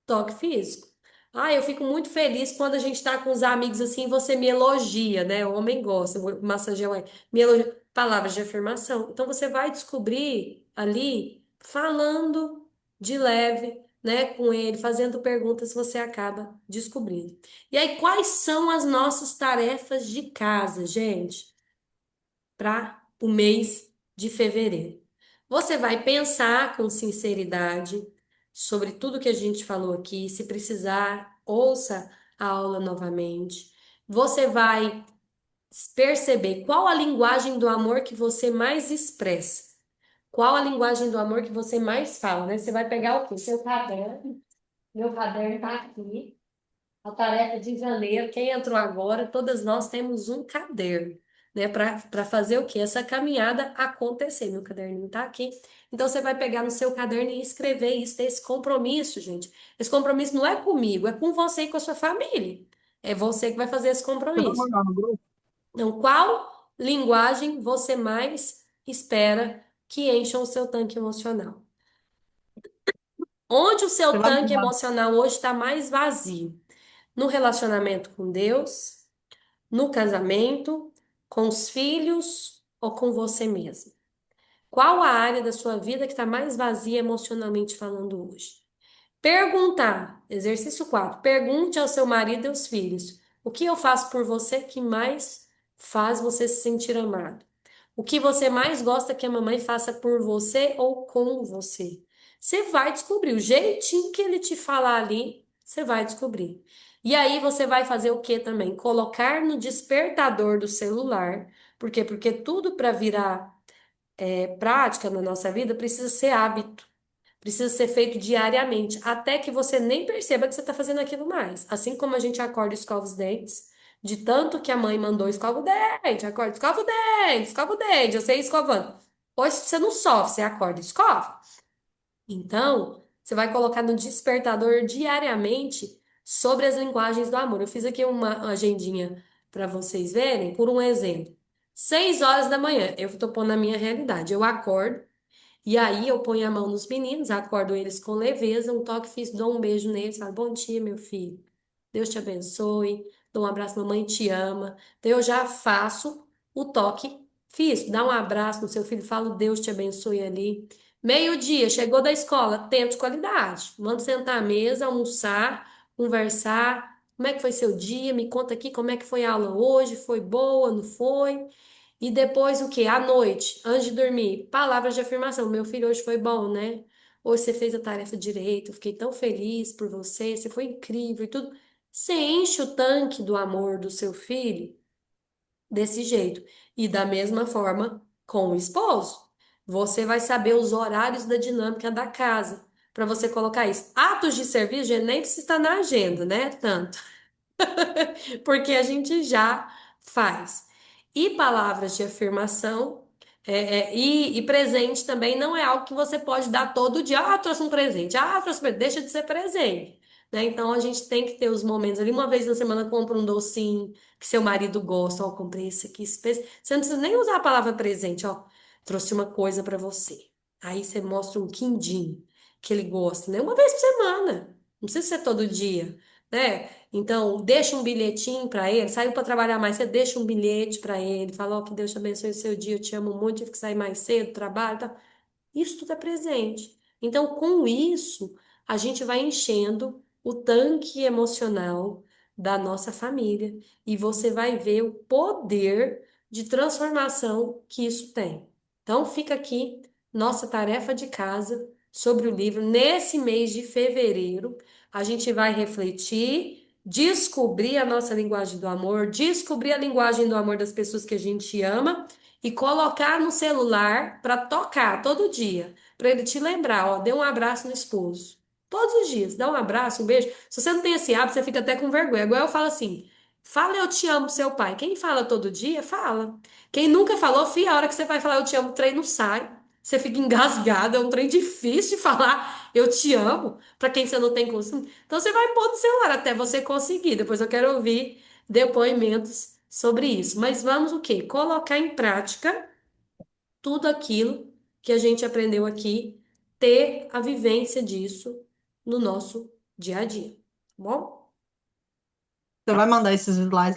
S1: toque físico. Ah, eu fico muito feliz quando a gente tá com os amigos assim, e você me elogia, né? O homem gosta, o massagear me elogia. Palavras de afirmação. Então você vai descobrir ali, falando de leve, né, com ele, fazendo perguntas, você acaba descobrindo. E aí, quais são as nossas tarefas de casa, gente, para o mês de fevereiro? Você vai pensar com sinceridade sobre tudo que a gente falou aqui. Se precisar, ouça a aula novamente. Você vai perceber qual a linguagem do amor que você mais expressa. Qual a linguagem do amor que você mais fala, né? Você vai pegar o quê? Seu caderno. Meu caderno tá aqui. A tarefa de janeiro, quem entrou agora, todas nós temos um caderno, né, para fazer o quê? Essa caminhada acontecer. Meu caderninho tá aqui. Então você vai pegar no seu caderno e escrever isso, ter esse compromisso, gente. Esse compromisso não é comigo, é com você e com a sua família. É você que vai fazer esse
S2: Você vai
S1: compromisso.
S2: mandar no grupo?
S1: Então, qual linguagem você mais espera que encha o seu tanque emocional? Onde o
S2: Você
S1: seu
S2: vai
S1: tanque
S2: mandar.
S1: emocional hoje está mais vazio? No relacionamento com Deus? No casamento, com os filhos ou com você mesmo? Qual a área da sua vida que está mais vazia emocionalmente falando hoje? Perguntar, exercício 4. Pergunte ao seu marido e aos filhos: o que eu faço por você que mais faz você se sentir amado? O que você mais gosta que a mamãe faça por você ou com você? Você vai descobrir. O jeitinho que ele te falar ali, você vai descobrir. E aí você vai fazer o que também? Colocar no despertador do celular. Por quê? Porque tudo para virar prática na nossa vida precisa ser hábito. Precisa ser feito diariamente, até que você nem perceba que você está fazendo aquilo mais. Assim como a gente acorda e escova os dentes, de tanto que a mãe mandou escova o dente, acorda, escova o dente, eu sei escovando. Hoje você não sofre, você acorda e escova. Então, você vai colocar no despertador diariamente sobre as linguagens do amor. Eu fiz aqui uma agendinha para vocês verem, por um exemplo. 6 horas da manhã, eu estou pondo na minha realidade. Eu acordo. E aí eu ponho a mão nos meninos, acordo eles com leveza, um toque físico, dou um beijo neles, falo, bom dia, meu filho. Deus te abençoe. Dou um abraço, mamãe te ama. Então eu já faço o toque físico. Dá um abraço no seu filho, falo, Deus te abençoe ali. Meio-dia, chegou da escola, tempo de qualidade. Vamos sentar à mesa, almoçar, conversar. Como é que foi seu dia? Me conta aqui como é que foi a aula hoje. Foi boa, não foi? E depois o quê? À noite, antes de dormir, palavras de afirmação. Meu filho, hoje foi bom, né? Hoje você fez a tarefa direito, eu fiquei tão feliz por você, você foi incrível e tudo. Você enche o tanque do amor do seu filho desse jeito. E da mesma forma com o esposo. Você vai saber os horários da dinâmica da casa para você colocar isso. Atos de serviço, gente, nem precisa estar na agenda, né? Tanto porque a gente já faz. E palavras de afirmação e presente também não é algo que você pode dar todo dia. Ah, trouxe um presente. Ah, trouxe um presente. Deixa de ser presente. Né? Então a gente tem que ter os momentos ali. Uma vez na semana compra um docinho que seu marido gosta. Ó, comprei isso aqui. Você não precisa nem usar a palavra presente. Ó, trouxe uma coisa para você. Aí você mostra um quindim que ele gosta, né? Uma vez por semana. Não precisa ser todo dia, né? Então, deixa um bilhetinho para ele. Saiu para trabalhar mais cedo, deixa um bilhete para ele. Fala, ó, que Deus te abençoe o seu dia. Eu te amo muito. Tive que sair mais cedo, trabalho, tá? Isso tudo é presente. Então, com isso, a gente vai enchendo o tanque emocional da nossa família e você vai ver o poder de transformação que isso tem. Então, fica aqui nossa tarefa de casa sobre o livro. Nesse mês de fevereiro, a gente vai refletir, descobrir a nossa linguagem do amor, descobrir a linguagem do amor das pessoas que a gente ama e colocar no celular para tocar todo dia, para ele te lembrar, ó, dê um abraço no esposo. Todos os dias, dá um abraço, um beijo. Se você não tem esse hábito, você fica até com vergonha. Agora eu falo assim: fala eu te amo pro seu pai. Quem fala todo dia, fala. Quem nunca falou, fia, a hora que você vai falar eu te amo, o trem não sai. Você fica engasgado, é um trem difícil de falar eu te amo para quem você não tem costume. Então você vai pôr no celular até você conseguir. Depois eu quero ouvir depoimentos sobre isso. Mas vamos o quê? Colocar em prática tudo aquilo que a gente aprendeu aqui, ter a vivência disso no nosso dia a dia, tá bom?
S2: Você vai mandar esses slides